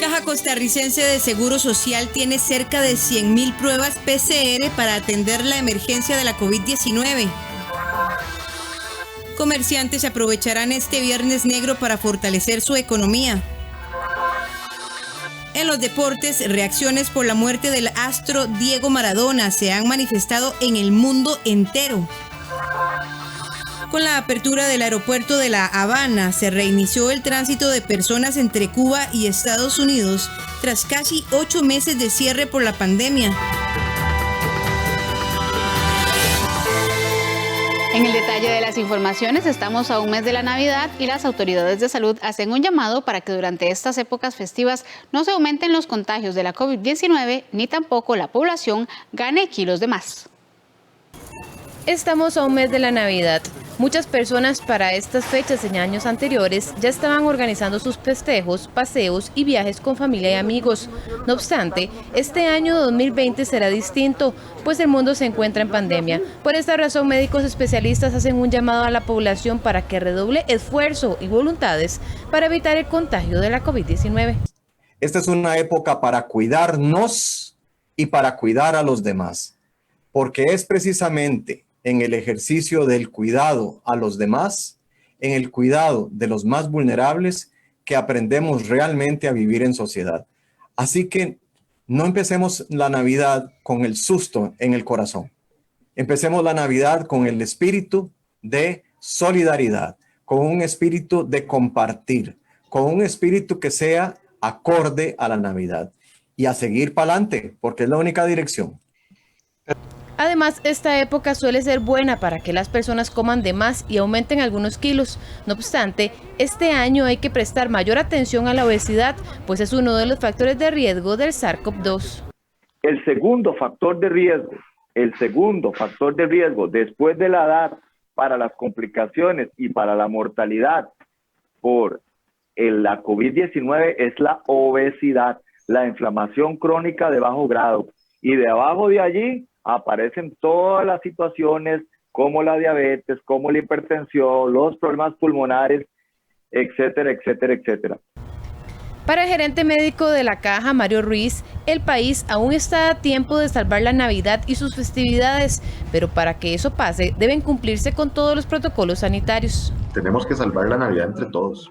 Caja Costarricense de Seguro Social tiene cerca de 100.000 pruebas PCR para atender la emergencia de la COVID-19. Comerciantes aprovecharán este Viernes Negro para fortalecer su economía. En los deportes, reacciones por la muerte del astro Diego Maradona se han manifestado en el mundo entero. Con la apertura del aeropuerto de La Habana, se reinició el tránsito de personas entre Cuba y Estados Unidos tras casi 8 meses de cierre por la pandemia. En el detalle de las informaciones, estamos a un mes de la Navidad y las autoridades de salud hacen un llamado para que durante estas épocas festivas no se aumenten los contagios de la COVID-19 ni tampoco la población gane kilos de más. Estamos a un mes de la Navidad. Muchas personas para estas fechas en años anteriores ya estaban organizando sus festejos, paseos y viajes con familia y amigos. No obstante, este año 2020 será distinto, pues el mundo se encuentra en pandemia. Por esta razón, médicos especialistas hacen un llamado a la población para que redoble esfuerzo y voluntades para evitar el contagio de la COVID-19. Esta es una época para cuidarnos y para cuidar a los demás, porque es precisamente en el ejercicio del cuidado a los demás, en el cuidado de los más vulnerables, que aprendemos realmente a vivir en sociedad. Así que no empecemos la Navidad con el susto en el corazón. Empecemos la Navidad con el espíritu de solidaridad, con un espíritu de compartir, con un espíritu que sea acorde a la Navidad y a seguir para adelante, porque es la única dirección. Además, esta época suele ser buena para que las personas coman de más y aumenten algunos kilos. No obstante, este año hay que prestar mayor atención a la obesidad, pues es uno de los factores de riesgo del SARS-CoV-2. El segundo factor de riesgo después de la edad para las complicaciones y para la mortalidad por la COVID-19 es la obesidad, la inflamación crónica de bajo grado. Y de abajo de allí aparecen todas las situaciones como la diabetes, como la hipertensión, los problemas pulmonares, etcétera, etcétera, etcétera. Para el gerente médico de la Caja, Mario Ruiz, el país aún está a tiempo de salvar la Navidad y sus festividades, pero para que eso pase deben cumplirse con todos los protocolos sanitarios. Tenemos que salvar la Navidad entre todos.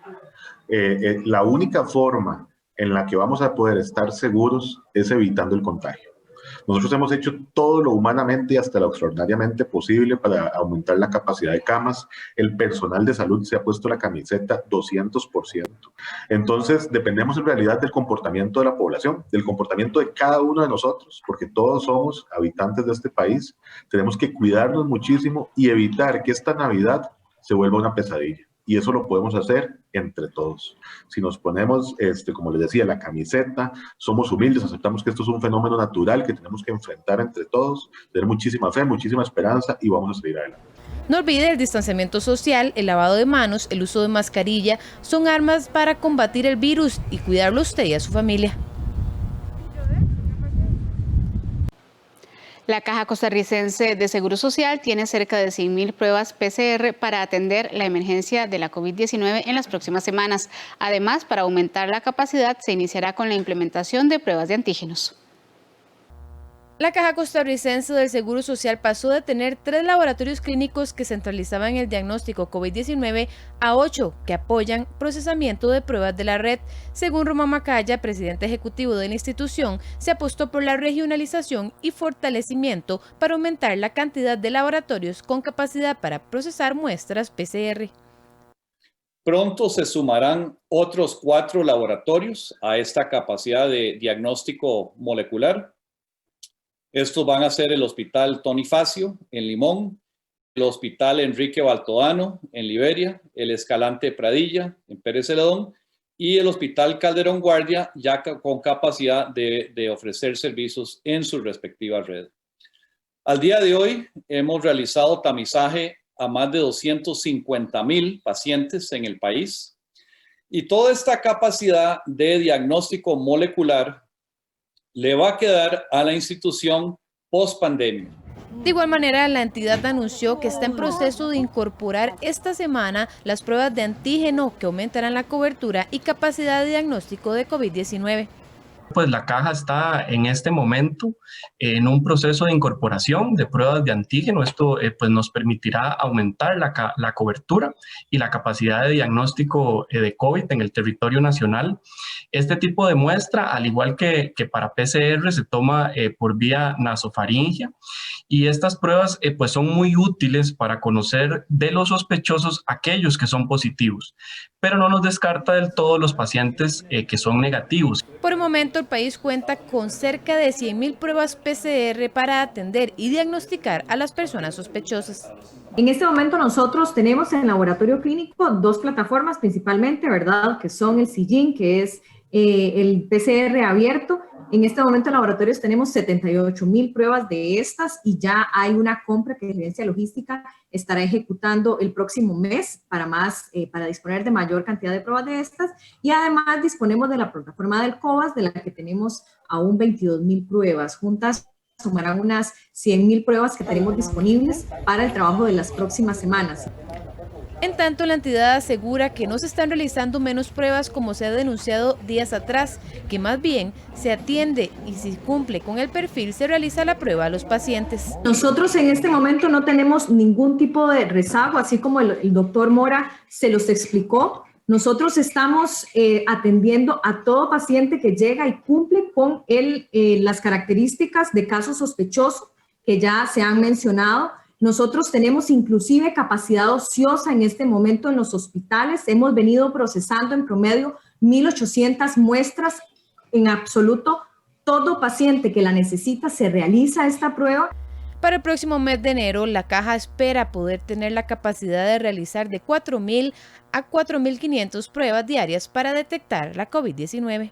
La única forma en la que vamos a poder estar seguros es evitando el contagio. Nosotros hemos hecho todo lo humanamente y hasta lo extraordinariamente posible para aumentar la capacidad de camas. El personal de salud se ha puesto la camiseta 200%. Entonces, dependemos en realidad del comportamiento de la población, del comportamiento de cada uno de nosotros, porque todos somos habitantes de este país. Tenemos que cuidarnos muchísimo y evitar que esta Navidad se vuelva una pesadilla. Y eso lo podemos hacer entre todos. Si nos ponemos, como les decía, la camiseta, somos humildes, aceptamos que esto es un fenómeno natural que tenemos que enfrentar entre todos, tener muchísima fe, muchísima esperanza y vamos a seguir adelante. No olvide el distanciamiento social, el lavado de manos, el uso de mascarilla, son armas para combatir el virus y cuidarlo a usted y a su familia. La Caja Costarricense de Seguro Social tiene cerca de 100.000 pruebas PCR para atender la emergencia de la COVID-19 en las próximas semanas. Además, para aumentar la capacidad, se iniciará con la implementación de pruebas de antígenos. La Caja Costarricense del Seguro Social pasó de tener 3 laboratorios clínicos que centralizaban el diagnóstico COVID-19 a 8 que apoyan procesamiento de pruebas de la red. Según Román Macaya, presidente ejecutivo de la institución, se apostó por la regionalización y fortalecimiento para aumentar la cantidad de laboratorios con capacidad para procesar muestras PCR. Pronto se sumarán otros 4 laboratorios a esta capacidad de diagnóstico molecular. Estos van a ser el Hospital Tony Facio en Limón, el Hospital Enrique Baltodano en Liberia, el Escalante Pradilla en Pérez Celedón y el Hospital Calderón Guardia, ya con capacidad de ofrecer servicios en su respectiva red. Al día de hoy hemos realizado tamizaje a más de 250,000 pacientes en el país y toda esta capacidad de diagnóstico molecular le va a quedar a la institución post-pandemia. De igual manera, la entidad anunció que está en proceso de incorporar esta semana las pruebas de antígeno que aumentarán la cobertura y capacidad de diagnóstico de COVID-19. Pues la Caja está en este momento en un proceso de incorporación de pruebas de antígeno. Esto pues nos permitirá aumentar la cobertura y la capacidad de diagnóstico de COVID en el territorio nacional. Este tipo de muestra, al igual que para PCR, se toma por vía nasofaringea y estas pruebas pues son muy útiles para conocer de los sospechosos aquellos que son positivos, pero no nos descarta del todo los pacientes que son negativos. Por el momento, el país cuenta con cerca de 100.000 pruebas PCR para atender y diagnosticar a las personas sospechosas. En este momento nosotros tenemos en el laboratorio clínico 2 plataformas principalmente, ¿verdad? Que son el SIGIN, que es el PCR abierto, En este momento en laboratorios tenemos 78,000 pruebas de estas y ya hay una compra que Gerencia Logística estará ejecutando el próximo mes para disponer de mayor cantidad de pruebas de estas. Y además disponemos de la plataforma del COVAS, de la que tenemos aún 22,000 pruebas. Juntas sumarán unas 100,000 pruebas que tenemos disponibles para el trabajo de las próximas semanas. En tanto, la entidad asegura que no se están realizando menos pruebas como se ha denunciado días atrás, que más bien se atiende y si cumple con el perfil se realiza la prueba a los pacientes. Nosotros en este momento no tenemos ningún tipo de rezago, así como el doctor Mora se los explicó. Nosotros estamos atendiendo a todo paciente que llega y cumple con las características de caso sospechoso que ya se han mencionado. Nosotros tenemos inclusive capacidad ociosa en este momento en los hospitales. Hemos venido procesando en promedio 1,800 muestras. En absoluto, todo paciente que la necesita se realiza esta prueba. Para el próximo mes de enero, la Caja espera poder tener la capacidad de realizar de 4,000 a 4,500 pruebas diarias para detectar la COVID-19.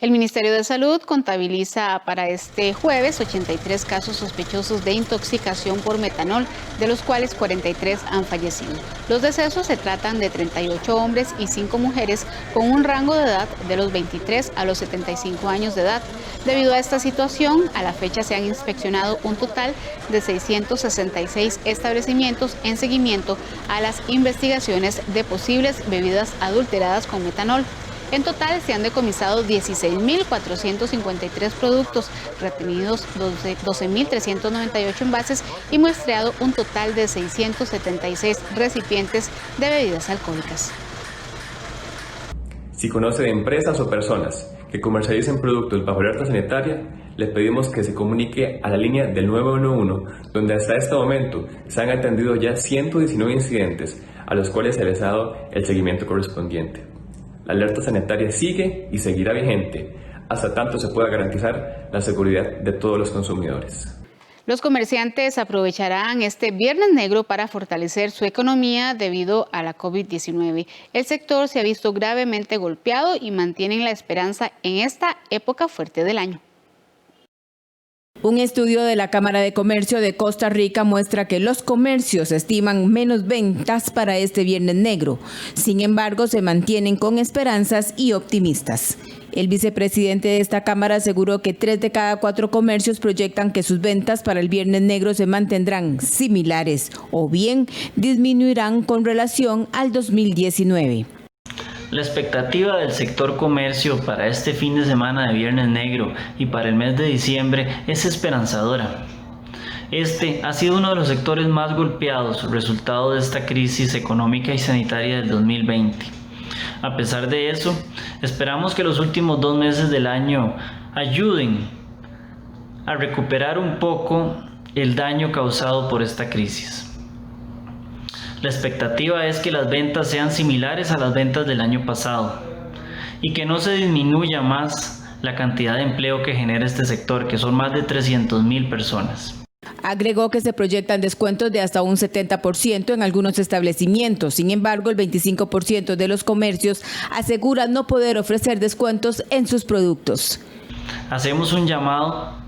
El Ministerio de Salud contabiliza para este jueves 83 casos sospechosos de intoxicación por metanol, de los cuales 43 han fallecido. Los decesos se tratan de 38 hombres y 5 mujeres con un rango de edad de los 23 a los 75 años de edad. Debido a esta situación, a la fecha se han inspeccionado un total de 666 establecimientos en seguimiento a las investigaciones de posibles bebidas adulteradas con metanol. En total se han decomisado 16.453 productos, retenidos 12.398 envases y muestreado un total de 676 recipientes de bebidas alcohólicas. Si conoce de empresas o personas que comercialicen productos bajo alerta sanitaria, les pedimos que se comunique a la línea del 911, donde hasta este momento se han atendido ya 119 incidentes, a los cuales se les ha dado el seguimiento correspondiente. La alerta sanitaria sigue y seguirá vigente hasta tanto se pueda garantizar la seguridad de todos los consumidores. Los comerciantes aprovecharán este Viernes Negro para fortalecer su economía debido a la COVID-19. El sector se ha visto gravemente golpeado y mantienen la esperanza en esta época fuerte del año. Un estudio de la Cámara de Comercio de Costa Rica muestra que los comercios estiman menos ventas para este Viernes Negro. Sin embargo, se mantienen con esperanzas y optimistas. El vicepresidente de esta Cámara aseguró que 3 de cada 4 comercios proyectan que sus ventas para el Viernes Negro se mantendrán similares o bien disminuirán con relación al 2019. La expectativa del sector comercio para este fin de semana de Viernes Negro y para el mes de diciembre es esperanzadora. Este ha sido uno de los sectores más golpeados, resultado de esta crisis económica y sanitaria del 2020. A pesar de eso, esperamos que los últimos 2 meses del año ayuden a recuperar un poco el daño causado por esta crisis. La expectativa es que las ventas sean similares a las ventas del año pasado y que no se disminuya más la cantidad de empleo que genera este sector, que son más de 300,000 personas. Agregó que se proyectan descuentos de hasta un 70% en algunos establecimientos. Sin embargo, el 25% de los comercios aseguran no poder ofrecer descuentos en sus productos. Hacemos un llamado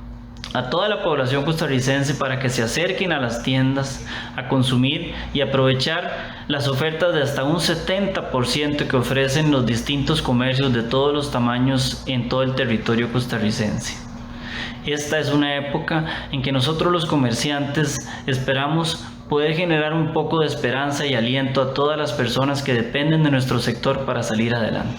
a toda la población costarricense para que se acerquen a las tiendas a consumir y aprovechar las ofertas de hasta un 70% que ofrecen los distintos comercios de todos los tamaños en todo el territorio costarricense. Esta es una época en que nosotros los comerciantes esperamos poder generar un poco de esperanza y aliento a todas las personas que dependen de nuestro sector para salir adelante.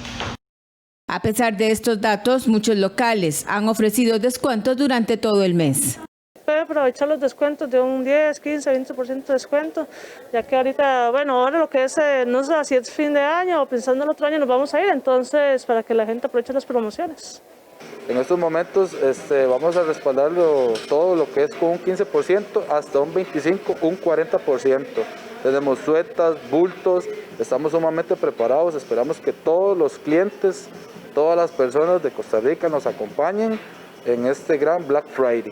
A pesar de estos datos, muchos locales han ofrecido descuentos durante todo el mes. Puede aprovechar los descuentos de un 10, 15, 20% de descuento, ya que ahorita, ahora lo que es, no sé si es fin de año o pensando en otro año nos vamos a ir, entonces para que la gente aproveche las promociones. En estos momentos vamos a respaldarlo todo lo que es con un 15% hasta un 25%, un 40%. Tenemos suetas, bultos, estamos sumamente preparados, esperamos que todos los clientes, todas las personas de Costa Rica nos acompañen en este gran Black Friday.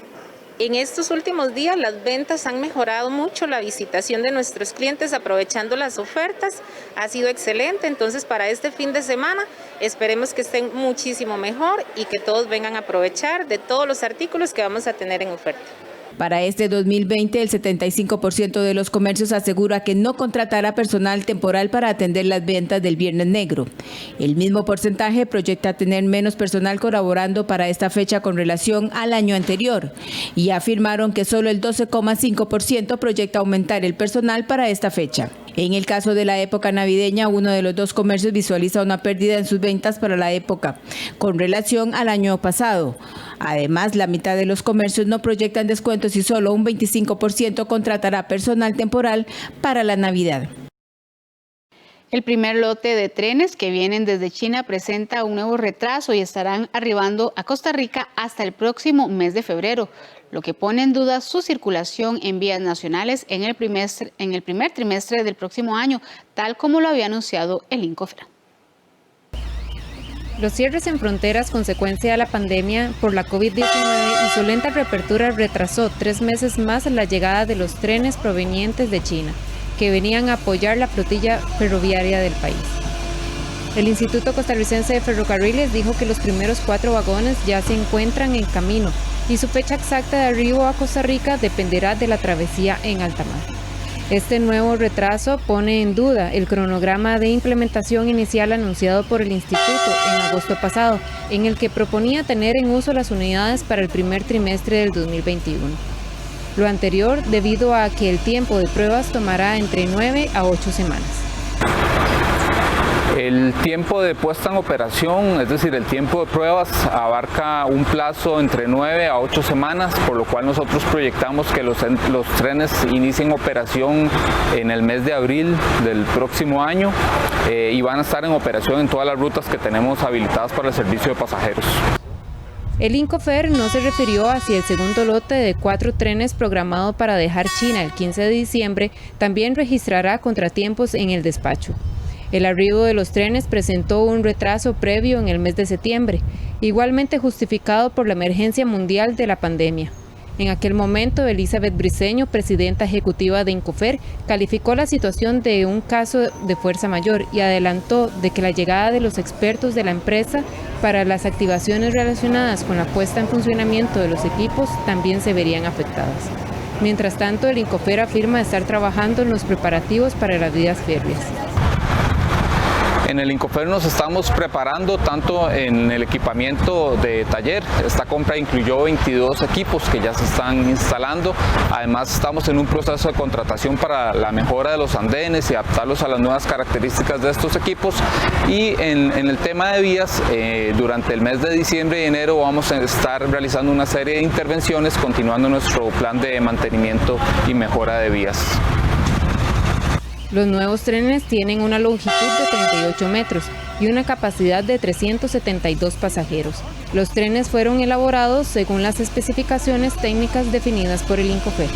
En estos últimos días las ventas han mejorado mucho, la visitación de nuestros clientes aprovechando las ofertas ha sido excelente, entonces para este fin de semana esperemos que estén muchísimo mejor y que todos vengan a aprovechar de todos los artículos que vamos a tener en oferta. Para este 2020, el 75% de los comercios asegura que no contratará personal temporal para atender las ventas del Viernes Negro. El mismo porcentaje proyecta tener menos personal colaborando para esta fecha con relación al año anterior y afirmaron que solo el 12,5% proyecta aumentar el personal para esta fecha. En el caso de la época navideña, uno de los dos comercios visualiza una pérdida en sus ventas para la época con relación al año pasado. Además, la mitad de los comercios no proyectan descuentos y solo un 25% contratará personal temporal para la Navidad. El primer lote de trenes que vienen desde China presenta un nuevo retraso y estarán arribando a Costa Rica hasta el próximo mes de febrero, lo que pone en duda su circulación en vías nacionales en el primer trimestre del próximo año, tal como lo había anunciado el INCOFER. Los cierres en fronteras consecuencia de la pandemia por la COVID-19 y su lenta reapertura retrasó 3 meses más la llegada de los trenes provenientes de China, que venían a apoyar la flotilla ferroviaria del país. El Instituto Costarricense de Ferrocarriles dijo que los primeros 4 vagones ya se encuentran en camino y su fecha exacta de arribo a Costa Rica dependerá de la travesía en alta mar. Este nuevo retraso pone en duda el cronograma de implementación inicial anunciado por el Instituto en agosto pasado, en el que proponía tener en uso las unidades para el primer trimestre del 2021. Lo anterior debido a que el tiempo de pruebas tomará entre 9 a 8 semanas. El tiempo de puesta en operación, es decir, el tiempo de pruebas, abarca un plazo entre 9 a 8 semanas, por lo cual nosotros proyectamos que los trenes inicien operación en el mes de abril del próximo año y van a estar en operación en todas las rutas que tenemos habilitadas para el servicio de pasajeros. El INCOFER no se refirió a si el segundo lote de 4 trenes programado para dejar China el 15 de diciembre también registrará contratiempos en el despacho. El arribo de los trenes presentó un retraso previo en el mes de septiembre, igualmente justificado por la emergencia mundial de la pandemia. En aquel momento, Elizabeth Briceño, presidenta ejecutiva de INCOFER, calificó la situación de un caso de fuerza mayor y adelantó de que la llegada de los expertos de la empresa para las activaciones relacionadas con la puesta en funcionamiento de los equipos también se verían afectadas. Mientras tanto, el INCOFER afirma estar trabajando en los preparativos para las vías férreas. En el INCOFER nos estamos preparando tanto en el equipamiento de taller. Esta compra incluyó 22 equipos que ya se están instalando. Además estamos en un proceso de contratación para la mejora de los andenes y adaptarlos a las nuevas características de estos equipos. Y en el tema de vías, durante el mes de diciembre y enero vamos a estar realizando una serie de intervenciones, continuando nuestro plan de mantenimiento y mejora de vías. Los nuevos trenes tienen una longitud de 38 metros y una capacidad de 372 pasajeros. Los trenes fueron elaborados según las especificaciones técnicas definidas por el INCOFER.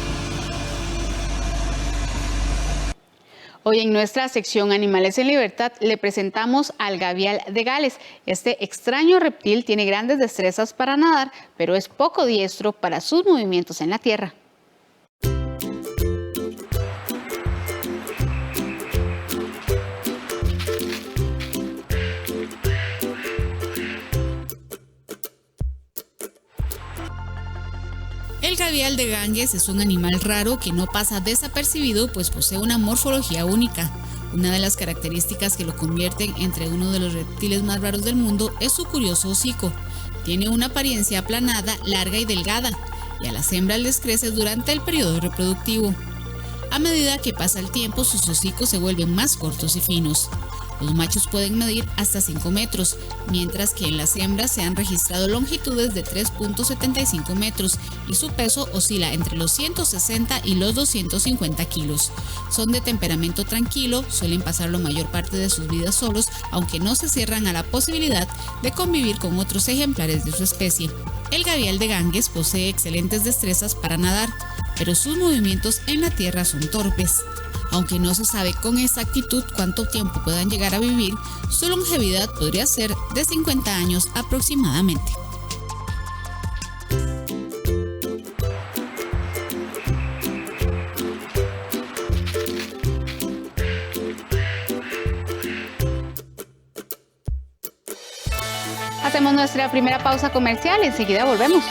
Hoy en nuestra sección Animales en Libertad le presentamos al gavial de Gales. Este extraño reptil tiene grandes destrezas para nadar, pero es poco diestro para sus movimientos en la tierra. El gavial de Ganges es un animal raro que no pasa desapercibido, pues posee una morfología única. Una de las características que lo convierten entre uno de los reptiles más raros del mundo es su curioso hocico. Tiene una apariencia aplanada, larga y delgada, y a las hembras les crece durante el periodo reproductivo. A medida que pasa el tiempo, sus hocicos se vuelven más cortos y finos. Los machos pueden medir hasta 5 metros, mientras que en las hembras se han registrado longitudes de 3.75 metros y su peso oscila entre los 160 y los 250 kilos. Son de temperamento tranquilo, suelen pasar la mayor parte de sus vidas solos, aunque no se cierran a la posibilidad de convivir con otros ejemplares de su especie. El gavial de Ganges posee excelentes destrezas para nadar, pero sus movimientos en la tierra son torpes. Aunque no se sabe con exactitud cuánto tiempo puedan llegar a vivir, su longevidad podría ser de 50 años aproximadamente. Hacemos nuestra primera pausa comercial y enseguida volvemos.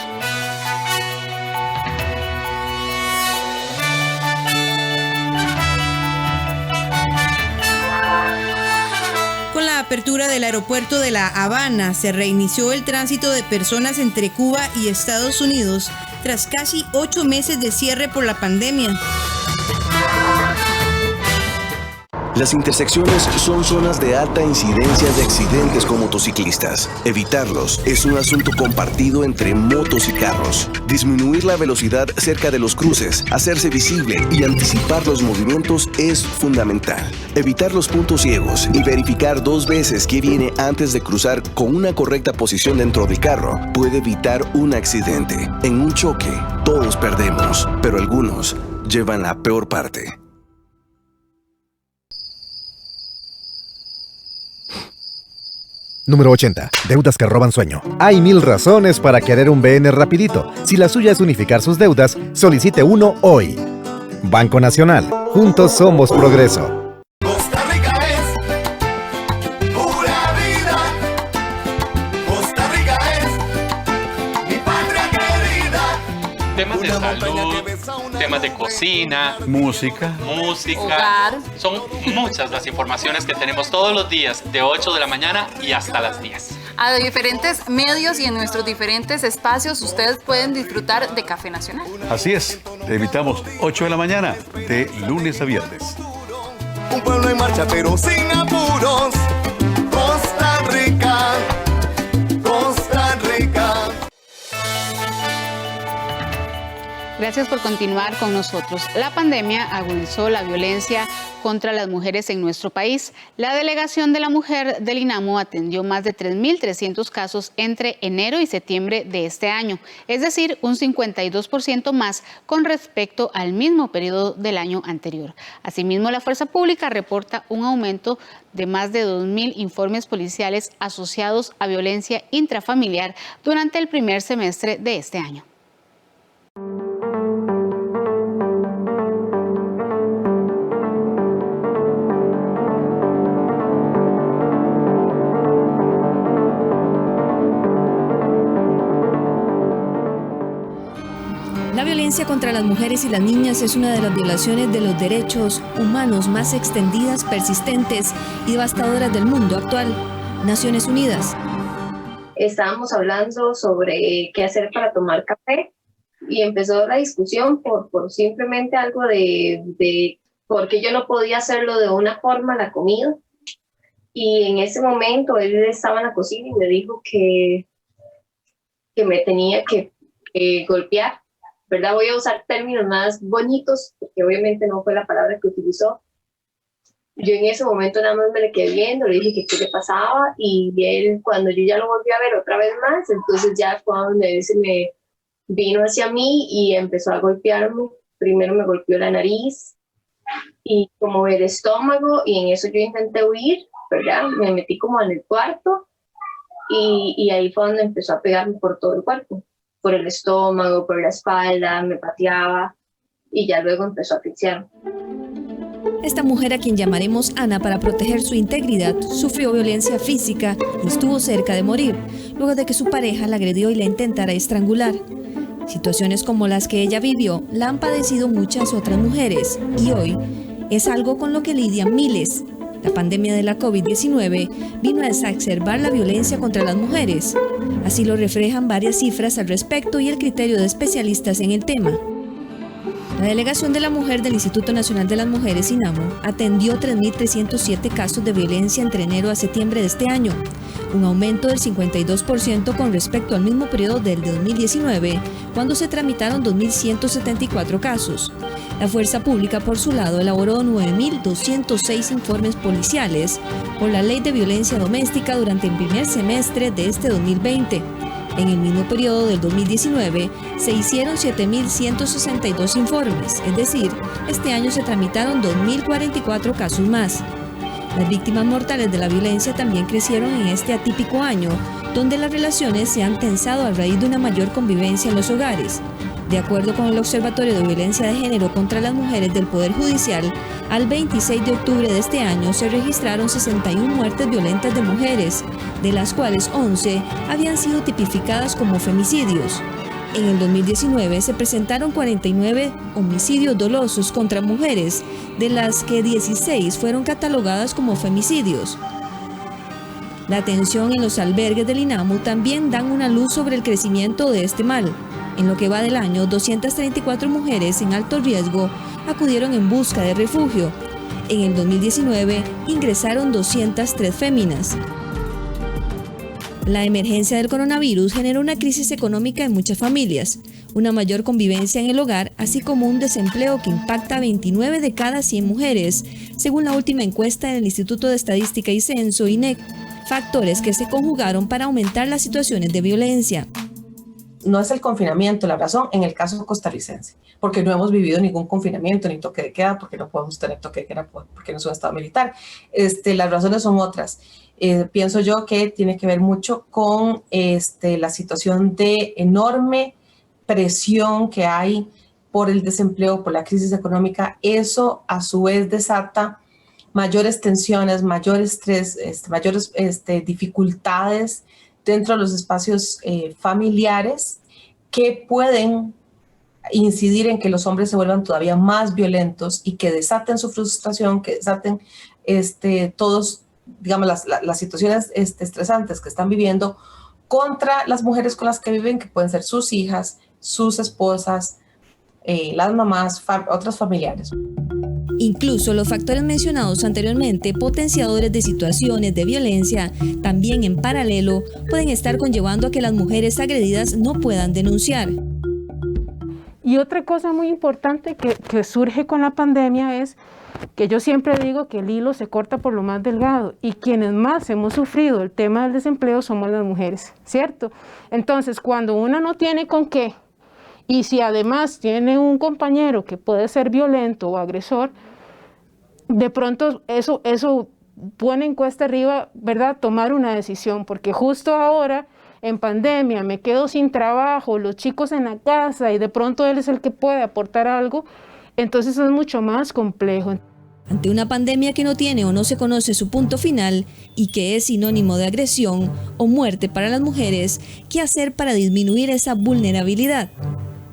Con la apertura del aeropuerto de La Habana, se reinició el tránsito de personas entre Cuba y Estados Unidos tras casi 8 meses de cierre por la pandemia. Las intersecciones son zonas de alta incidencia de accidentes con motociclistas. Evitarlos es un asunto compartido entre motos y carros. Disminuir la velocidad cerca de los cruces, hacerse visible y anticipar los movimientos es fundamental. Evitar los puntos ciegos y verificar 2 veces qué viene antes de cruzar con una correcta posición dentro del carro puede evitar un accidente. En un choque, todos perdemos, pero algunos llevan la peor parte. Número 80. Deudas que roban sueño. Hay 1000 razones para querer un BN rapidito. Si la suya es unificar sus deudas, solicite uno hoy. Banco Nacional. Juntos somos progreso. Costa Rica es pura vida. Costa Rica es mi patria querida. Temas de salud, temas de cocina, música, hogar. Son muchas las informaciones que tenemos todos los días de 8 de la mañana y hasta las 10. A diferentes medios y en nuestros diferentes espacios ustedes pueden disfrutar de Café Nacional. Así es, te invitamos 8 de la mañana, de lunes a viernes. Un pueblo en marcha pero sin apuros. Costa Rica, Costa Rica. Gracias por continuar con nosotros. La pandemia agudizó la violencia contra las mujeres en nuestro país. La Delegación de la Mujer del INAMO atendió más de 3.300 casos entre enero y septiembre de este año, es decir, un 52% más con respecto al mismo periodo del año anterior. Asimismo, la Fuerza Pública reporta un aumento de más de 2.000 informes policiales asociados a violencia intrafamiliar durante el primer semestre de este año. La violencia contra las mujeres y las niñas es una de las violaciones de los derechos humanos más extendidas, persistentes y devastadoras del mundo actual. Naciones Unidas. Estábamos hablando sobre qué hacer para tomar café y empezó la discusión por simplemente algo de por qué yo no podía hacerlo de una forma, la comida. Y en ese momento él estaba en la cocina y me dijo que me tenía que golpear. ¿Verdad? Voy a usar términos más bonitos, porque obviamente no fue la palabra que utilizó. Yo en ese momento nada más me le quedé viendo, le dije que qué le pasaba, y él, cuando yo ya lo volví a ver otra vez más, entonces ya cuando él se me vino hacia mí y empezó a golpearme. Primero me golpeó la nariz y como el estómago, y en eso yo intenté huir, ¿verdad? Me metí como en el cuarto y ahí fue donde empezó a pegarme por todo el cuerpo. Por el estómago, por la espalda, me pateaba y ya luego empezó a asfixiarme. Esta mujer, a quien llamaremos Ana para proteger su integridad, sufrió violencia física y estuvo cerca de morir, luego de que su pareja la agredió y la intentara estrangular. Situaciones como las que ella vivió la han padecido muchas otras mujeres y hoy es algo con lo que lidian miles. La pandemia de la COVID-19 vino a exacerbar la violencia contra las mujeres. Así lo reflejan varias cifras al respecto y el criterio de especialistas en el tema. La Delegación de la Mujer del Instituto Nacional de las Mujeres, INAMO, atendió 3.307 casos de violencia entre enero a septiembre de este año, un aumento del 52% con respecto al mismo periodo del 2019, cuando se tramitaron 2.174 casos. La Fuerza Pública, por su lado, elaboró 9.206 informes policiales por la Ley de Violencia Doméstica durante el primer semestre de este 2020. En el mismo periodo del 2019 se hicieron 7.162 informes, es decir, este año se tramitaron 2.044 casos más. Las víctimas mortales de la violencia también crecieron en este atípico año, donde las relaciones se han tensado a raíz de una mayor convivencia en los hogares. De acuerdo con el Observatorio de Violencia de Género contra las Mujeres del Poder Judicial, al 26 de octubre de este año se registraron 61 muertes violentas de mujeres, de las cuales 11 habían sido tipificadas como femicidios. En el 2019 se presentaron 49 homicidios dolosos contra mujeres, de las que 16 fueron catalogadas como femicidios. La atención en los albergues del INAMU también dan una luz sobre el crecimiento de este mal. En lo que va del año, 234 mujeres en alto riesgo acudieron en busca de refugio. En el 2019 ingresaron 203 féminas. La emergencia del coronavirus generó una crisis económica en muchas familias, una mayor convivencia en el hogar, así como un desempleo que impacta a 29 de cada 100 mujeres, según la última encuesta del Instituto de Estadística y Censo, INEC. Factores que se conjugaron para aumentar las situaciones de violencia. No es el confinamiento la razón en el caso costarricense, porque no hemos vivido ningún confinamiento ni toque de queda, porque no podemos tener toque de queda porque no es un estado militar. Las razones son otras. Pienso yo que tiene que ver mucho con la situación de enorme presión que hay por el desempleo, por la crisis económica. Eso a su vez desata mayores tensiones, mayor estrés, mayores dificultades dentro de los espacios familiares que pueden incidir en que los hombres se vuelvan todavía más violentos y que desaten su frustración, que desaten todos, digamos, las situaciones estresantes que están viviendo contra las mujeres con las que viven, que pueden ser sus hijas, sus esposas, las mamás, otros familiares. Incluso los factores mencionados anteriormente, potenciadores de situaciones de violencia, también en paralelo, pueden estar conllevando a que las mujeres agredidas no puedan denunciar. Y otra cosa muy importante que surge con la pandemia es que yo siempre digo que el hilo se corta por lo más delgado, y quienes más hemos sufrido el tema del desempleo somos las mujeres, ¿cierto? Entonces, cuando una no tiene con qué, y si además tiene un compañero que puede ser violento o agresor, de pronto eso pone en cuesta arriba, ¿verdad?, tomar una decisión, porque justo ahora, en pandemia, me quedo sin trabajo, los chicos en la casa, y de pronto él es el que puede aportar algo, entonces es mucho más complejo. Ante una pandemia que no tiene o no se conoce su punto final y que es sinónimo de agresión o muerte para las mujeres, ¿qué hacer para disminuir esa vulnerabilidad?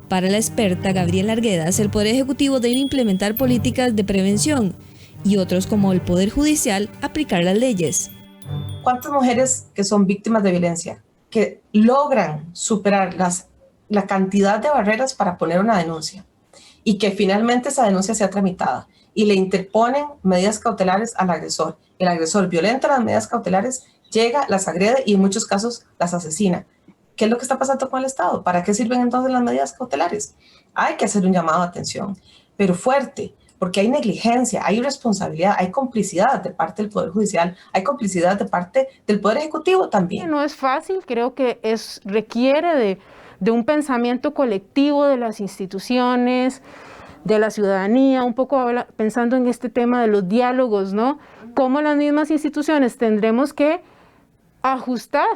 Para la experta Gabriela Arguedas, el Poder Ejecutivo debe implementar políticas de prevención y otros, como el Poder Judicial, aplicar las leyes. ¿Cuántas mujeres que son víctimas de violencia, que logran superar la cantidad de barreras para poner una denuncia y que finalmente esa denuncia sea tramitada y le interponen medidas cautelares al agresor? El agresor violenta las medidas cautelares, llega, las agrede y en muchos casos las asesina. ¿Qué es lo que está pasando con el Estado? ¿Para qué sirven entonces las medidas cautelares? Hay que hacer un llamado de atención, pero fuerte, porque hay negligencia, hay irresponsabilidad, hay complicidad de parte del Poder Judicial, hay complicidad de parte del Poder Ejecutivo también. No es fácil, creo que requiere de un pensamiento colectivo de las instituciones, de la ciudadanía, un poco pensando en este tema de los diálogos, ¿no? Cómo las mismas instituciones tendremos que ajustar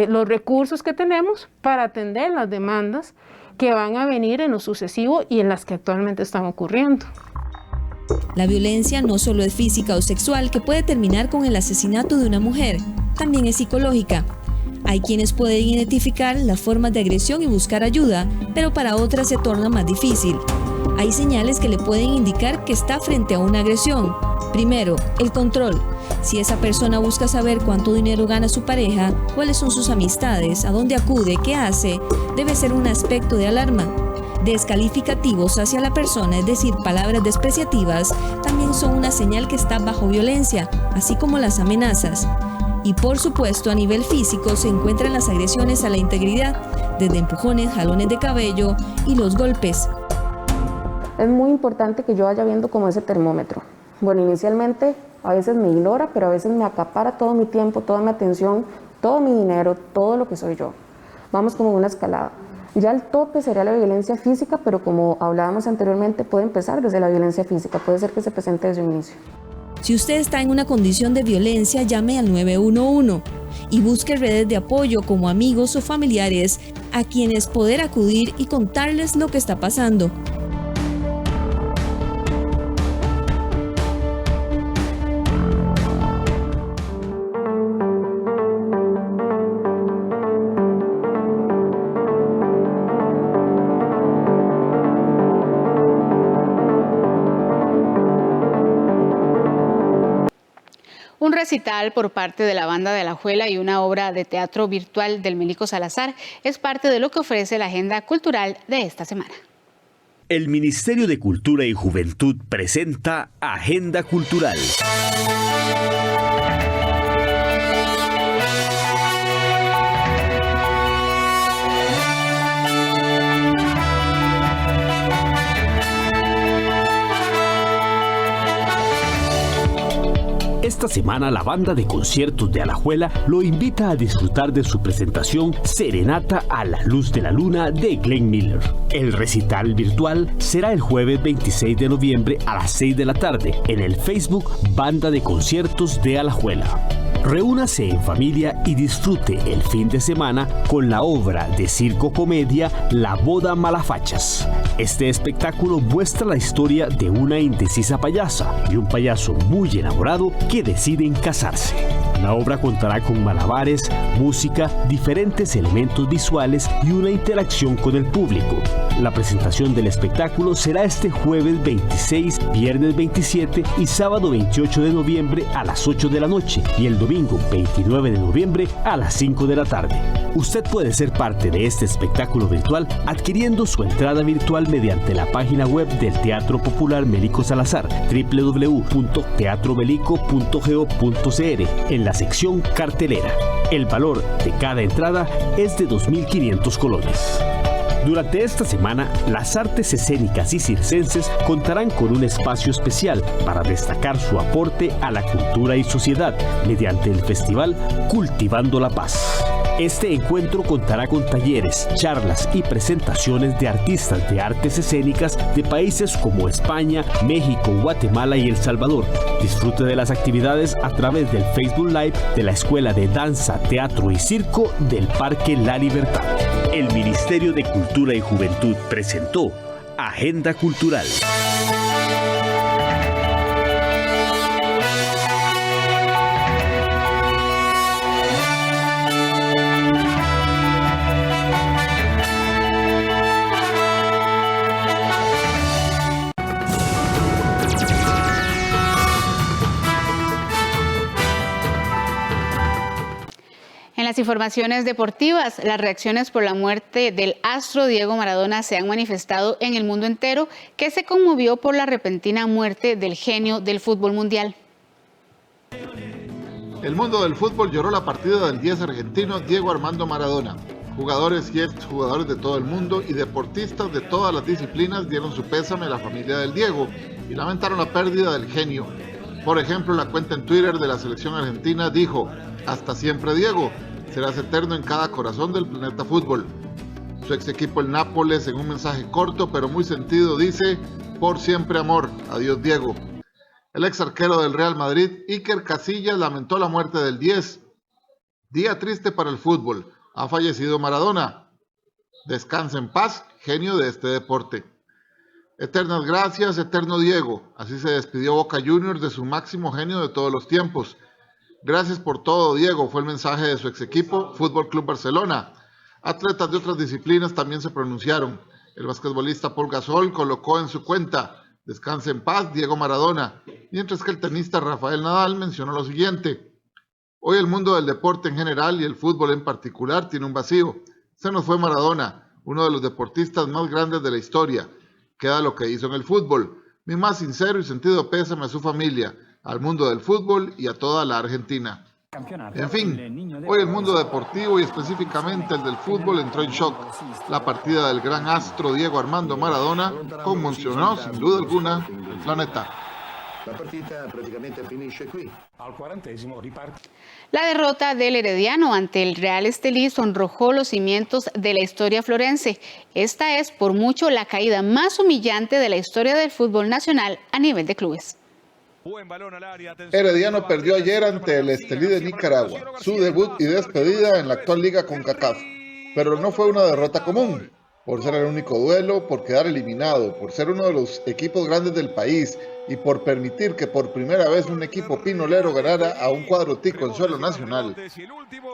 los recursos que tenemos para atender las demandas que van a venir en lo sucesivo y en las que actualmente están ocurriendo. La violencia no solo es física o sexual, que puede terminar con el asesinato de una mujer, también es psicológica. Hay quienes pueden identificar las formas de agresión y buscar ayuda, pero para otras se torna más difícil. Hay señales que le pueden indicar que está frente a una agresión. Primero, el control. Si esa persona busca saber cuánto dinero gana su pareja, cuáles son sus amistades, a dónde acude, qué hace, debe ser un aspecto de alarma. Descalificativos hacia la persona, es decir, palabras despreciativas, también son una señal que está bajo violencia, así como las amenazas. Y por supuesto, a nivel físico se encuentran las agresiones a la integridad, desde empujones, jalones de cabello y los golpes. Es muy importante que yo vaya viendo como ese termómetro. Bueno, inicialmente a veces me ignora, pero a veces me acapara todo mi tiempo, toda mi atención, todo mi dinero, todo lo que soy yo. Vamos como una escalada. Ya el tope sería la violencia física, pero como hablábamos anteriormente, puede empezar desde la violencia física, puede ser que se presente desde un inicio. Si usted está en una condición de violencia, llame al 911 y busque redes de apoyo como amigos o familiares a quienes poder acudir y contarles lo que está pasando. recital por parte de la Banda de Alajuela y una obra de teatro virtual del Melico Salazar es parte de lo que ofrece la agenda cultural de esta semana. El Ministerio de Cultura y Juventud presenta Agenda Cultural. Esta semana la banda de conciertos de Alajuela lo invita a disfrutar de su presentación Serenata a la Luz de la Luna de Glenn Miller. El recital virtual será el jueves 26 de noviembre a las 6 de la tarde en el Facebook Banda de Conciertos de Alajuela. Reúnase en familia y disfrute el fin de semana con la obra de circo comedia La Boda Malafachas. Este espectáculo muestra la historia de una indecisa payasa y un payaso muy enamorado que deciden casarse. La obra contará con malabares, música, diferentes elementos visuales y una interacción con el público. La presentación del espectáculo será este jueves 26, viernes 27 y sábado 28 de noviembre a las 8 de la noche y el domingo 29 de noviembre a las 5 de la tarde. Usted puede ser parte de este espectáculo virtual adquiriendo su entrada virtual mediante la página web del Teatro Popular Melico Salazar, www.teatromelico.go.cr, en la sección cartelera. El valor de cada entrada es de 2.500 colones. Durante esta semana, las artes escénicas y circenses contarán con un espacio especial para destacar su aporte a la cultura y sociedad mediante el festival Cultivando la Paz. Este encuentro contará con talleres, charlas y presentaciones de artistas de artes escénicas de países como España, México, Guatemala y El Salvador. Disfrute de las actividades a través del Facebook Live de la Escuela de Danza, Teatro y Circo del Parque La Libertad. El Ministerio de Cultura y Juventud presentó Agenda Cultural. En las informaciones deportivas, las reacciones por la muerte del astro Diego Maradona se han manifestado en el mundo entero, que se conmovió por la repentina muerte del genio del fútbol mundial. El mundo del fútbol lloró la partida del 10 argentino Diego Armando Maradona. Jugadores y exjugadores de todo el mundo y deportistas de todas las disciplinas dieron su pésame a la familia del Diego y lamentaron la pérdida del genio. Por ejemplo, la cuenta en Twitter de la selección argentina dijo: "Hasta siempre Diego, serás eterno en cada corazón del planeta fútbol". Su ex equipo el Nápoles, en un mensaje corto pero muy sentido, dice: "Por siempre amor, adiós Diego". El ex arquero del Real Madrid, Iker Casillas, lamentó la muerte del 10. Día triste para el fútbol, ha fallecido Maradona. Descansa en paz, genio de este deporte. Eternas gracias, eterno Diego. Así se despidió Boca Juniors de su máximo genio de todos los tiempos. Gracias por todo, Diego, fue el mensaje de su ex equipo, Fútbol Club Barcelona. Atletas de otras disciplinas también se pronunciaron. El basquetbolista Paul Gasol colocó en su cuenta: "Descanse en paz, Diego Maradona", mientras que el tenista Rafael Nadal mencionó lo siguiente: "Hoy el mundo del deporte en general y el fútbol en particular tiene un vacío. Se nos fue Maradona, uno de los deportistas más grandes de la historia. Queda lo que hizo en el fútbol. Mi más sincero y sentido pésame a su familia, al mundo del fútbol y a toda la Argentina". En fin, hoy el mundo deportivo y específicamente el del fútbol entró en shock. La partida del gran astro Diego Armando Maradona conmocionó sin duda alguna el planeta. La derrota del Herediano ante el Real Estelí sonrojó los cimientos de la historia florense. Esta es por mucho la caída más humillante de la historia del fútbol nacional a nivel de clubes. Herediano perdió ayer ante el Estelí de Nicaragua, su debut y despedida en la actual liga CONCACAF. Pero no fue una derrota común, por ser el único duelo, por quedar eliminado, por ser uno de los equipos grandes del país y por permitir que por primera vez un equipo pinolero ganara a un cuadro tico en suelo nacional.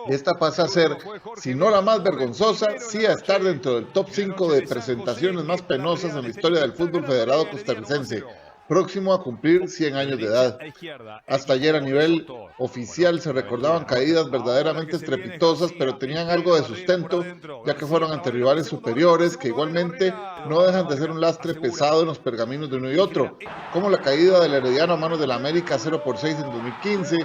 Esta pasa a ser, si no la más vergonzosa, sí a estar dentro del top 5 de presentaciones más penosas en la historia del fútbol federado costarricense. próximo a cumplir 100 años de edad. Hasta ayer a nivel oficial se recordaban caídas verdaderamente estrepitosas, pero tenían algo de sustento, ya que fueron ante rivales superiores que igualmente no dejan de ser un lastre pesado en los pergaminos de uno y otro, como la caída del Herediano a manos del América 0-6 en 2015,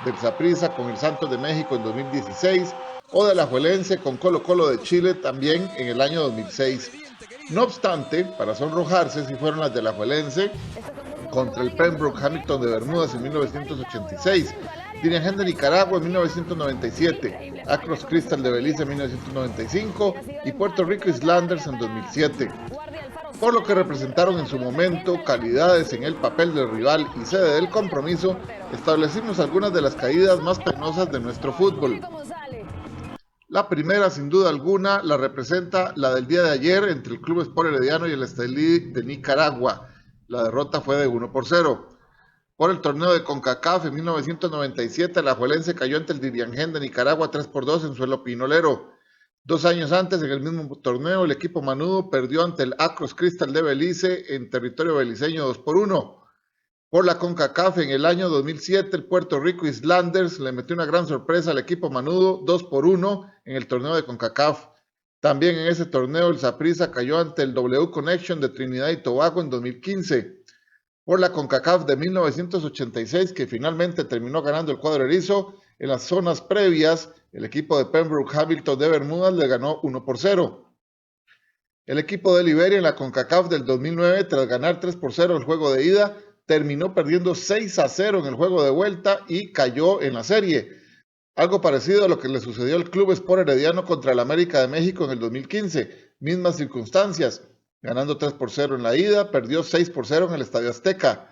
del Saprissa con el Santos de México en 2016, o del Alajuelense con Colo-Colo de Chile también en el año 2006. No obstante, para sonrojarse, sí fueron las del Alajuelense contra el Pembroke Hamilton de Bermudas en 1986, Dirigen de Nicaragua en 1997, Acros Crystal de Belice en 1995 y Puerto Rico Islanders en 2007. Por lo que representaron en su momento calidades en el papel del rival y sede del compromiso, establecimos algunas de las caídas más penosas de nuestro fútbol. La primera, sin duda alguna, la representa la del día de ayer entre el Club Sport Herediano y el Estelí de Nicaragua. La derrota fue de 1-0. Por el torneo de CONCACAF en 1997, el Alajuelense cayó ante el Dirigen de Nicaragua 3-2 en suelo pinolero. 2 años antes, en el mismo torneo, el equipo manudo perdió ante el Acros Crystal de Belice en territorio beliceño 2-1. Por la CONCACAF en el año 2007, el Puerto Rico Islanders le metió una gran sorpresa al equipo manudo 2-1 en el torneo de CONCACAF. También en ese torneo el Saprissa cayó ante el W Connection de Trinidad y Tobago en 2015. Por la CONCACAF de 1986, que finalmente terminó ganando el cuadro erizo, en las zonas previas, el equipo de Pembroke Hamilton de Bermudas le ganó 1-0. El equipo de Liberia en la CONCACAF del 2009, tras ganar 3-0 el juego de ida, terminó perdiendo 6-0 en el juego de vuelta y cayó en la serie. Algo parecido a lo que le sucedió al Club Sport Herediano contra el América de México en el 2015. Mismas circunstancias. Ganando 3-0 en la ida, perdió 6-0 en el Estadio Azteca.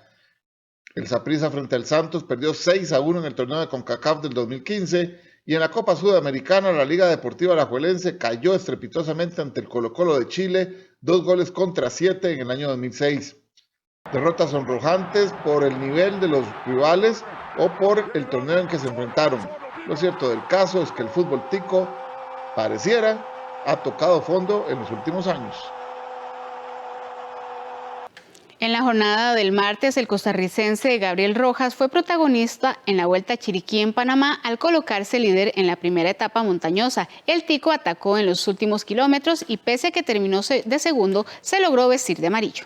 El Saprissa frente al Santos perdió 6-1 en el torneo de CONCACAF del 2015. Y en la Copa Sudamericana, la Liga Deportiva Alajuelense cayó estrepitosamente ante el Colo-Colo de Chile, 2-7 en el año 2006. Derrotas sonrojantes por el nivel de los rivales o por el torneo en que se enfrentaron. Lo cierto del caso es que el fútbol tico pareciera ha tocado fondo en los últimos años. En la jornada del martes, el costarricense Gabriel Rojas fue protagonista en la Vuelta a Chiriquí en Panamá al colocarse líder en la primera etapa montañosa. El tico atacó en los últimos kilómetros y pese a que terminó de segundo, se logró vestir de amarillo.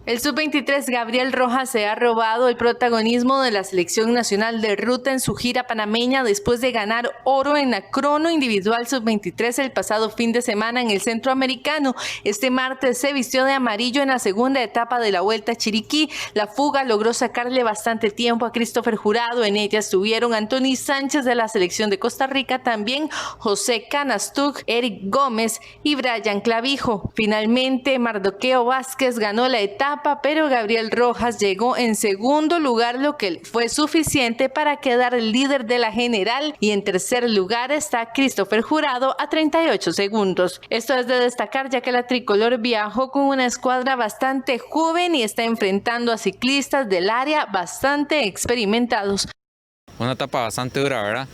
El sub-23 Gabriel Rojas se ha robado el protagonismo de la selección nacional de ruta en su gira panameña después de ganar oro en la crono individual sub-23 el pasado fin de semana en el Centroamericano. Este martes se vistió de amarillo en la segunda etapa de la Vuelta a Chiriquí. La fuga logró sacarle bastante tiempo a Christopher Jurado. En ella estuvieron Anthony Sánchez de la selección de Costa Rica, también José Canastug, Eric Gómez y Brian Clavijo. Finalmente, Mardoqueo Vázquez ganó la etapa, pero Gabriel Rojas llegó en segundo lugar, lo que fue suficiente para quedar el líder de la general, y en tercer lugar está Christopher Jurado a 38 segundos. Esto es de destacar ya que la tricolor viajó con una escuadra bastante joven y está enfrentando a ciclistas del área bastante experimentados. Una etapa bastante dura, ¿verdad?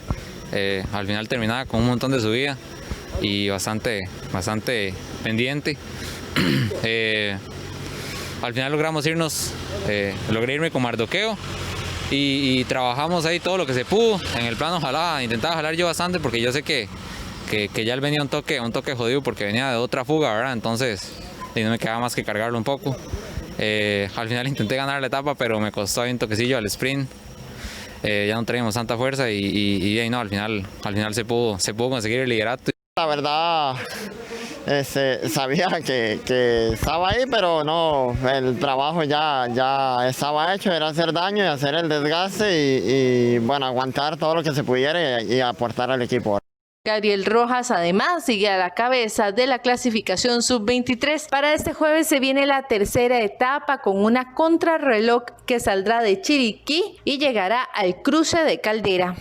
Al final terminaba con un montón de subida y bastante pendiente. Al final logramos logré irme con Mardoqueo y trabajamos ahí todo lo que se pudo. En el plano intentaba jalar yo bastante porque yo sé que ya él venía un toque jodido porque venía de otra fuga, ¿verdad? Entonces no me quedaba más que cargarlo un poco. Al final intenté ganar la etapa, pero me costó ahí un toquecillo al sprint. Ya no teníamos tanta fuerza y al final se pudo conseguir el liderato. La verdad, sabía que estaba ahí, pero no, el trabajo ya estaba hecho, era hacer daño y hacer el desgaste y bueno, aguantar todo lo que se pudiera y aportar al equipo. Gabriel Rojas además sigue a la cabeza de la clasificación sub-23. Para este jueves se viene la tercera etapa con una contrarreloj que saldrá de Chiriquí y llegará al cruce de Caldera.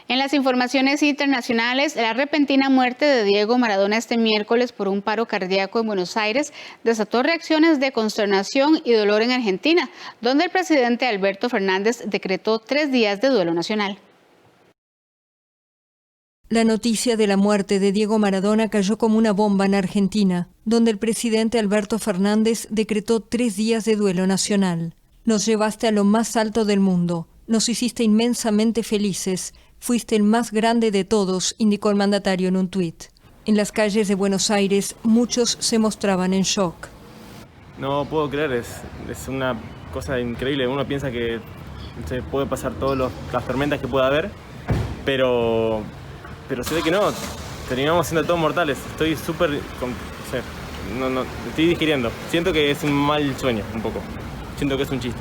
En las informaciones internacionales, la repentina muerte de Diego Maradona este miércoles por un paro cardíaco en Buenos Aires desató reacciones de consternación y dolor en Argentina, donde el presidente Alberto Fernández decretó 3 días de duelo nacional. La noticia de la muerte de Diego Maradona cayó como una bomba en Argentina, donde el presidente Alberto Fernández decretó 3 días de duelo nacional. Nos llevaste a lo más alto del mundo, nos hiciste inmensamente felices, fuiste el más grande de todos, indicó el mandatario en un tuit. En las calles de Buenos Aires, muchos se mostraban en shock. No puedo creer, es una cosa increíble. Uno piensa que se puede pasar todas las tormentas que pueda haber, pero se ve que no, terminamos siendo todos mortales. Estoy súper, no, estoy digiriendo. Siento que es un mal sueño, un poco. Siento que es un chiste.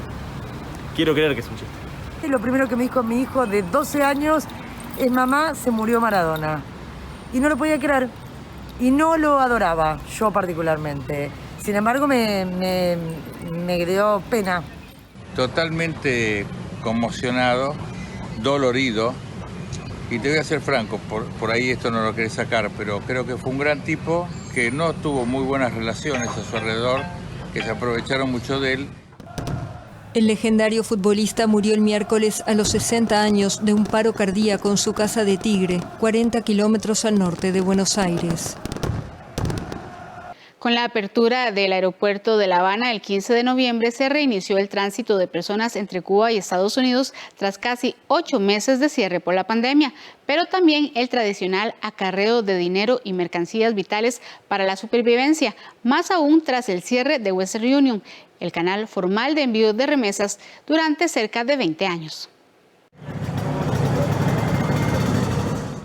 Quiero creer que es un chiste. Lo primero que me dijo mi hijo de 12 años es: mamá, se murió Maradona. Y no lo podía creer. Y no lo adoraba, yo particularmente. Sin embargo, me dio pena. Totalmente conmocionado, dolorido. Y te voy a ser franco, por ahí esto no lo querés sacar, pero creo que fue un gran tipo que no tuvo muy buenas relaciones a su alrededor, que se aprovecharon mucho de él. El legendario futbolista murió el miércoles a los 60 años de un paro cardíaco en su casa de Tigre, 40 kilómetros al norte de Buenos Aires. Con la apertura del aeropuerto de La Habana el 15 de noviembre se reinició el tránsito de personas entre Cuba y Estados Unidos tras casi 8 meses de cierre por la pandemia, pero también el tradicional acarreo de dinero y mercancías vitales para la supervivencia, más aún tras el cierre de Western Union, el canal formal de envío de remesas durante cerca de 20 años.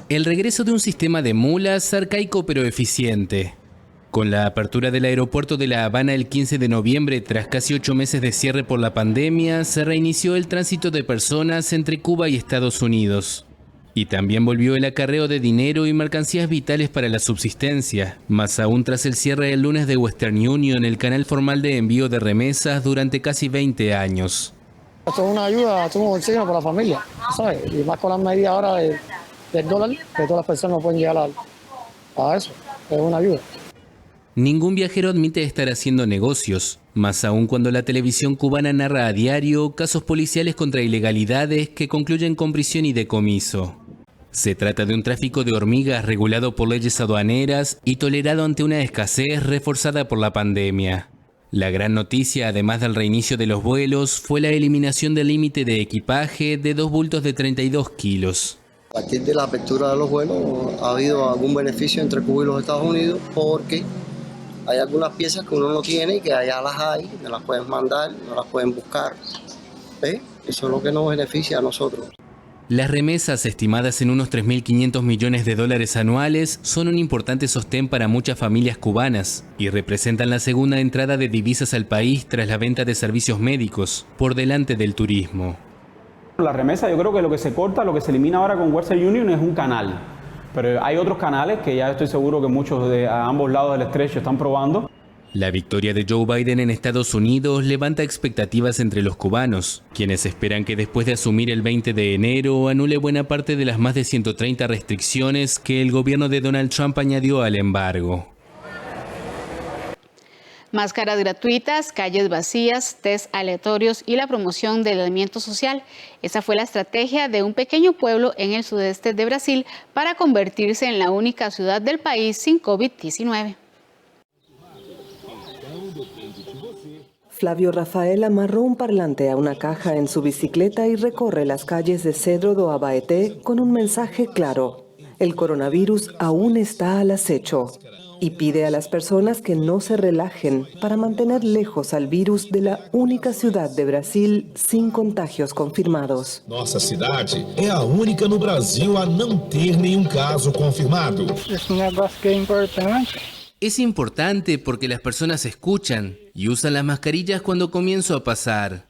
El regreso de un sistema de mulas arcaico pero eficiente. Con la apertura del aeropuerto de La Habana el 15 de noviembre, tras casi 8 meses de cierre por la pandemia, se reinició el tránsito de personas entre Cuba y Estados Unidos. Y también volvió el acarreo de dinero y mercancías vitales para la subsistencia, más aún tras el cierre el lunes de Western Union, el canal formal de envío de remesas durante casi 20 años. Esto es una ayuda, esto es un oxígeno para la familia, ¿sabes? Y más con las medidas ahora del dólar, que todas las personas no pueden llegar a eso, es una ayuda. Ningún viajero admite estar haciendo negocios, más aún cuando la televisión cubana narra a diario casos policiales contra ilegalidades que concluyen con prisión y decomiso. Se trata de un tráfico de hormigas regulado por leyes aduaneras y tolerado ante una escasez reforzada por la pandemia. La gran noticia, además del reinicio de los vuelos, fue la eliminación del límite de equipaje de 2 bultos de 32 kilos. A partir de la apertura de los vuelos ha habido algún beneficio entre Cuba y los Estados Unidos porque hay algunas piezas que uno no tiene y que allá las hay, me las pueden mandar, no las pueden buscar. ¿Ves? Eso es lo que nos beneficia a nosotros. Las remesas, estimadas en unos 3.500 millones de dólares anuales, son un importante sostén para muchas familias cubanas y representan la segunda entrada de divisas al país tras la venta de servicios médicos, por delante del turismo. La remesa, yo creo que lo que se corta, lo que se elimina ahora con Western Union es un canal. Pero hay otros canales que ya estoy seguro que muchos de ambos lados del estrecho están probando. La victoria de Joe Biden en Estados Unidos levanta expectativas entre los cubanos, quienes esperan que después de asumir el 20 de enero anule buena parte de las más de 130 restricciones que el gobierno de Donald Trump añadió al embargo. Máscaras gratuitas, calles vacías, test aleatorios y la promoción del aislamiento social. Esa fue la estrategia de un pequeño pueblo en el sudeste de Brasil para convertirse en la única ciudad del país sin COVID-19. Flavio Rafael amarró un parlante a una caja en su bicicleta y recorre las calles de Cedro do Abaeté con un mensaje claro: el coronavirus aún está al acecho. Y pide a las personas que no se relajen para mantener lejos al virus de la única ciudad de Brasil sin contagios confirmados. Nossa cidade é a única no Brasil a não ter nenhum caso confirmado. Es un negocio que es importante. Es importante porque las personas escuchan y usan las mascarillas cuando comienzo a pasar.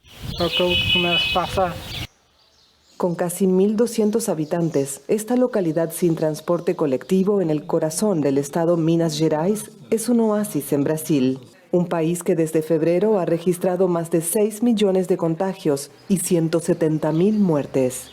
Con casi 1.200 habitantes, esta localidad sin transporte colectivo en el corazón del estado Minas Gerais es un oasis en Brasil, un país que desde febrero ha registrado más de 6 millones de contagios y 170.000 muertes.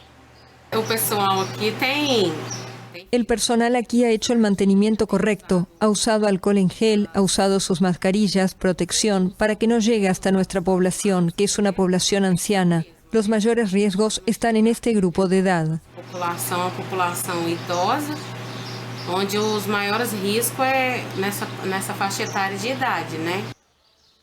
El personal aquí ha hecho el mantenimiento correcto, ha usado alcohol en gel, ha usado sus mascarillas, protección, para que no llegue hasta nuestra población, que es una población anciana. Los mayores riesgos están en este grupo de edad. População idosa, onde os maiores riscos é nessa faixa etária de idade, né?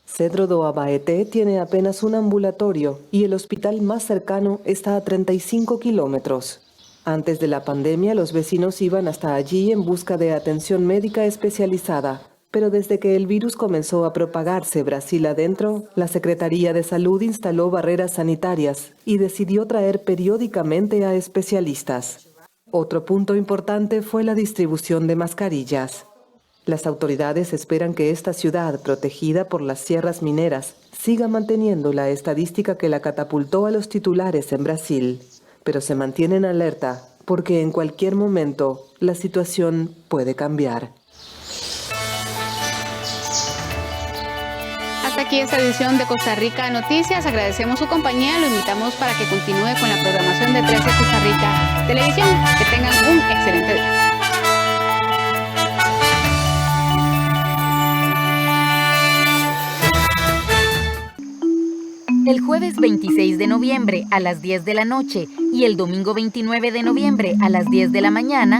Cedro do Abaeté tiene apenas un ambulatorio y el hospital más cercano está a 35 kilómetros. Antes de la pandemia, los vecinos iban hasta allí en busca de atención médica especializada, pero desde que el virus comenzó a propagarse Brasil adentro, la Secretaría de Salud instaló barreras sanitarias y decidió traer periódicamente a especialistas. Otro punto importante fue la distribución de mascarillas. Las autoridades esperan que esta ciudad, protegida por las sierras mineras, siga manteniendo la estadística que la catapultó a los titulares en Brasil, pero se mantienen alerta porque en cualquier momento la situación puede cambiar. Hasta aquí esta edición de Costa Rica Noticias. Agradecemos su compañía. Lo invitamos para que continúe con la programación de 13 Costa Rica Televisión. Que tengan un excelente día. El jueves 26 de noviembre a las 10 de la noche y el domingo 29 de noviembre a las 10 de la mañana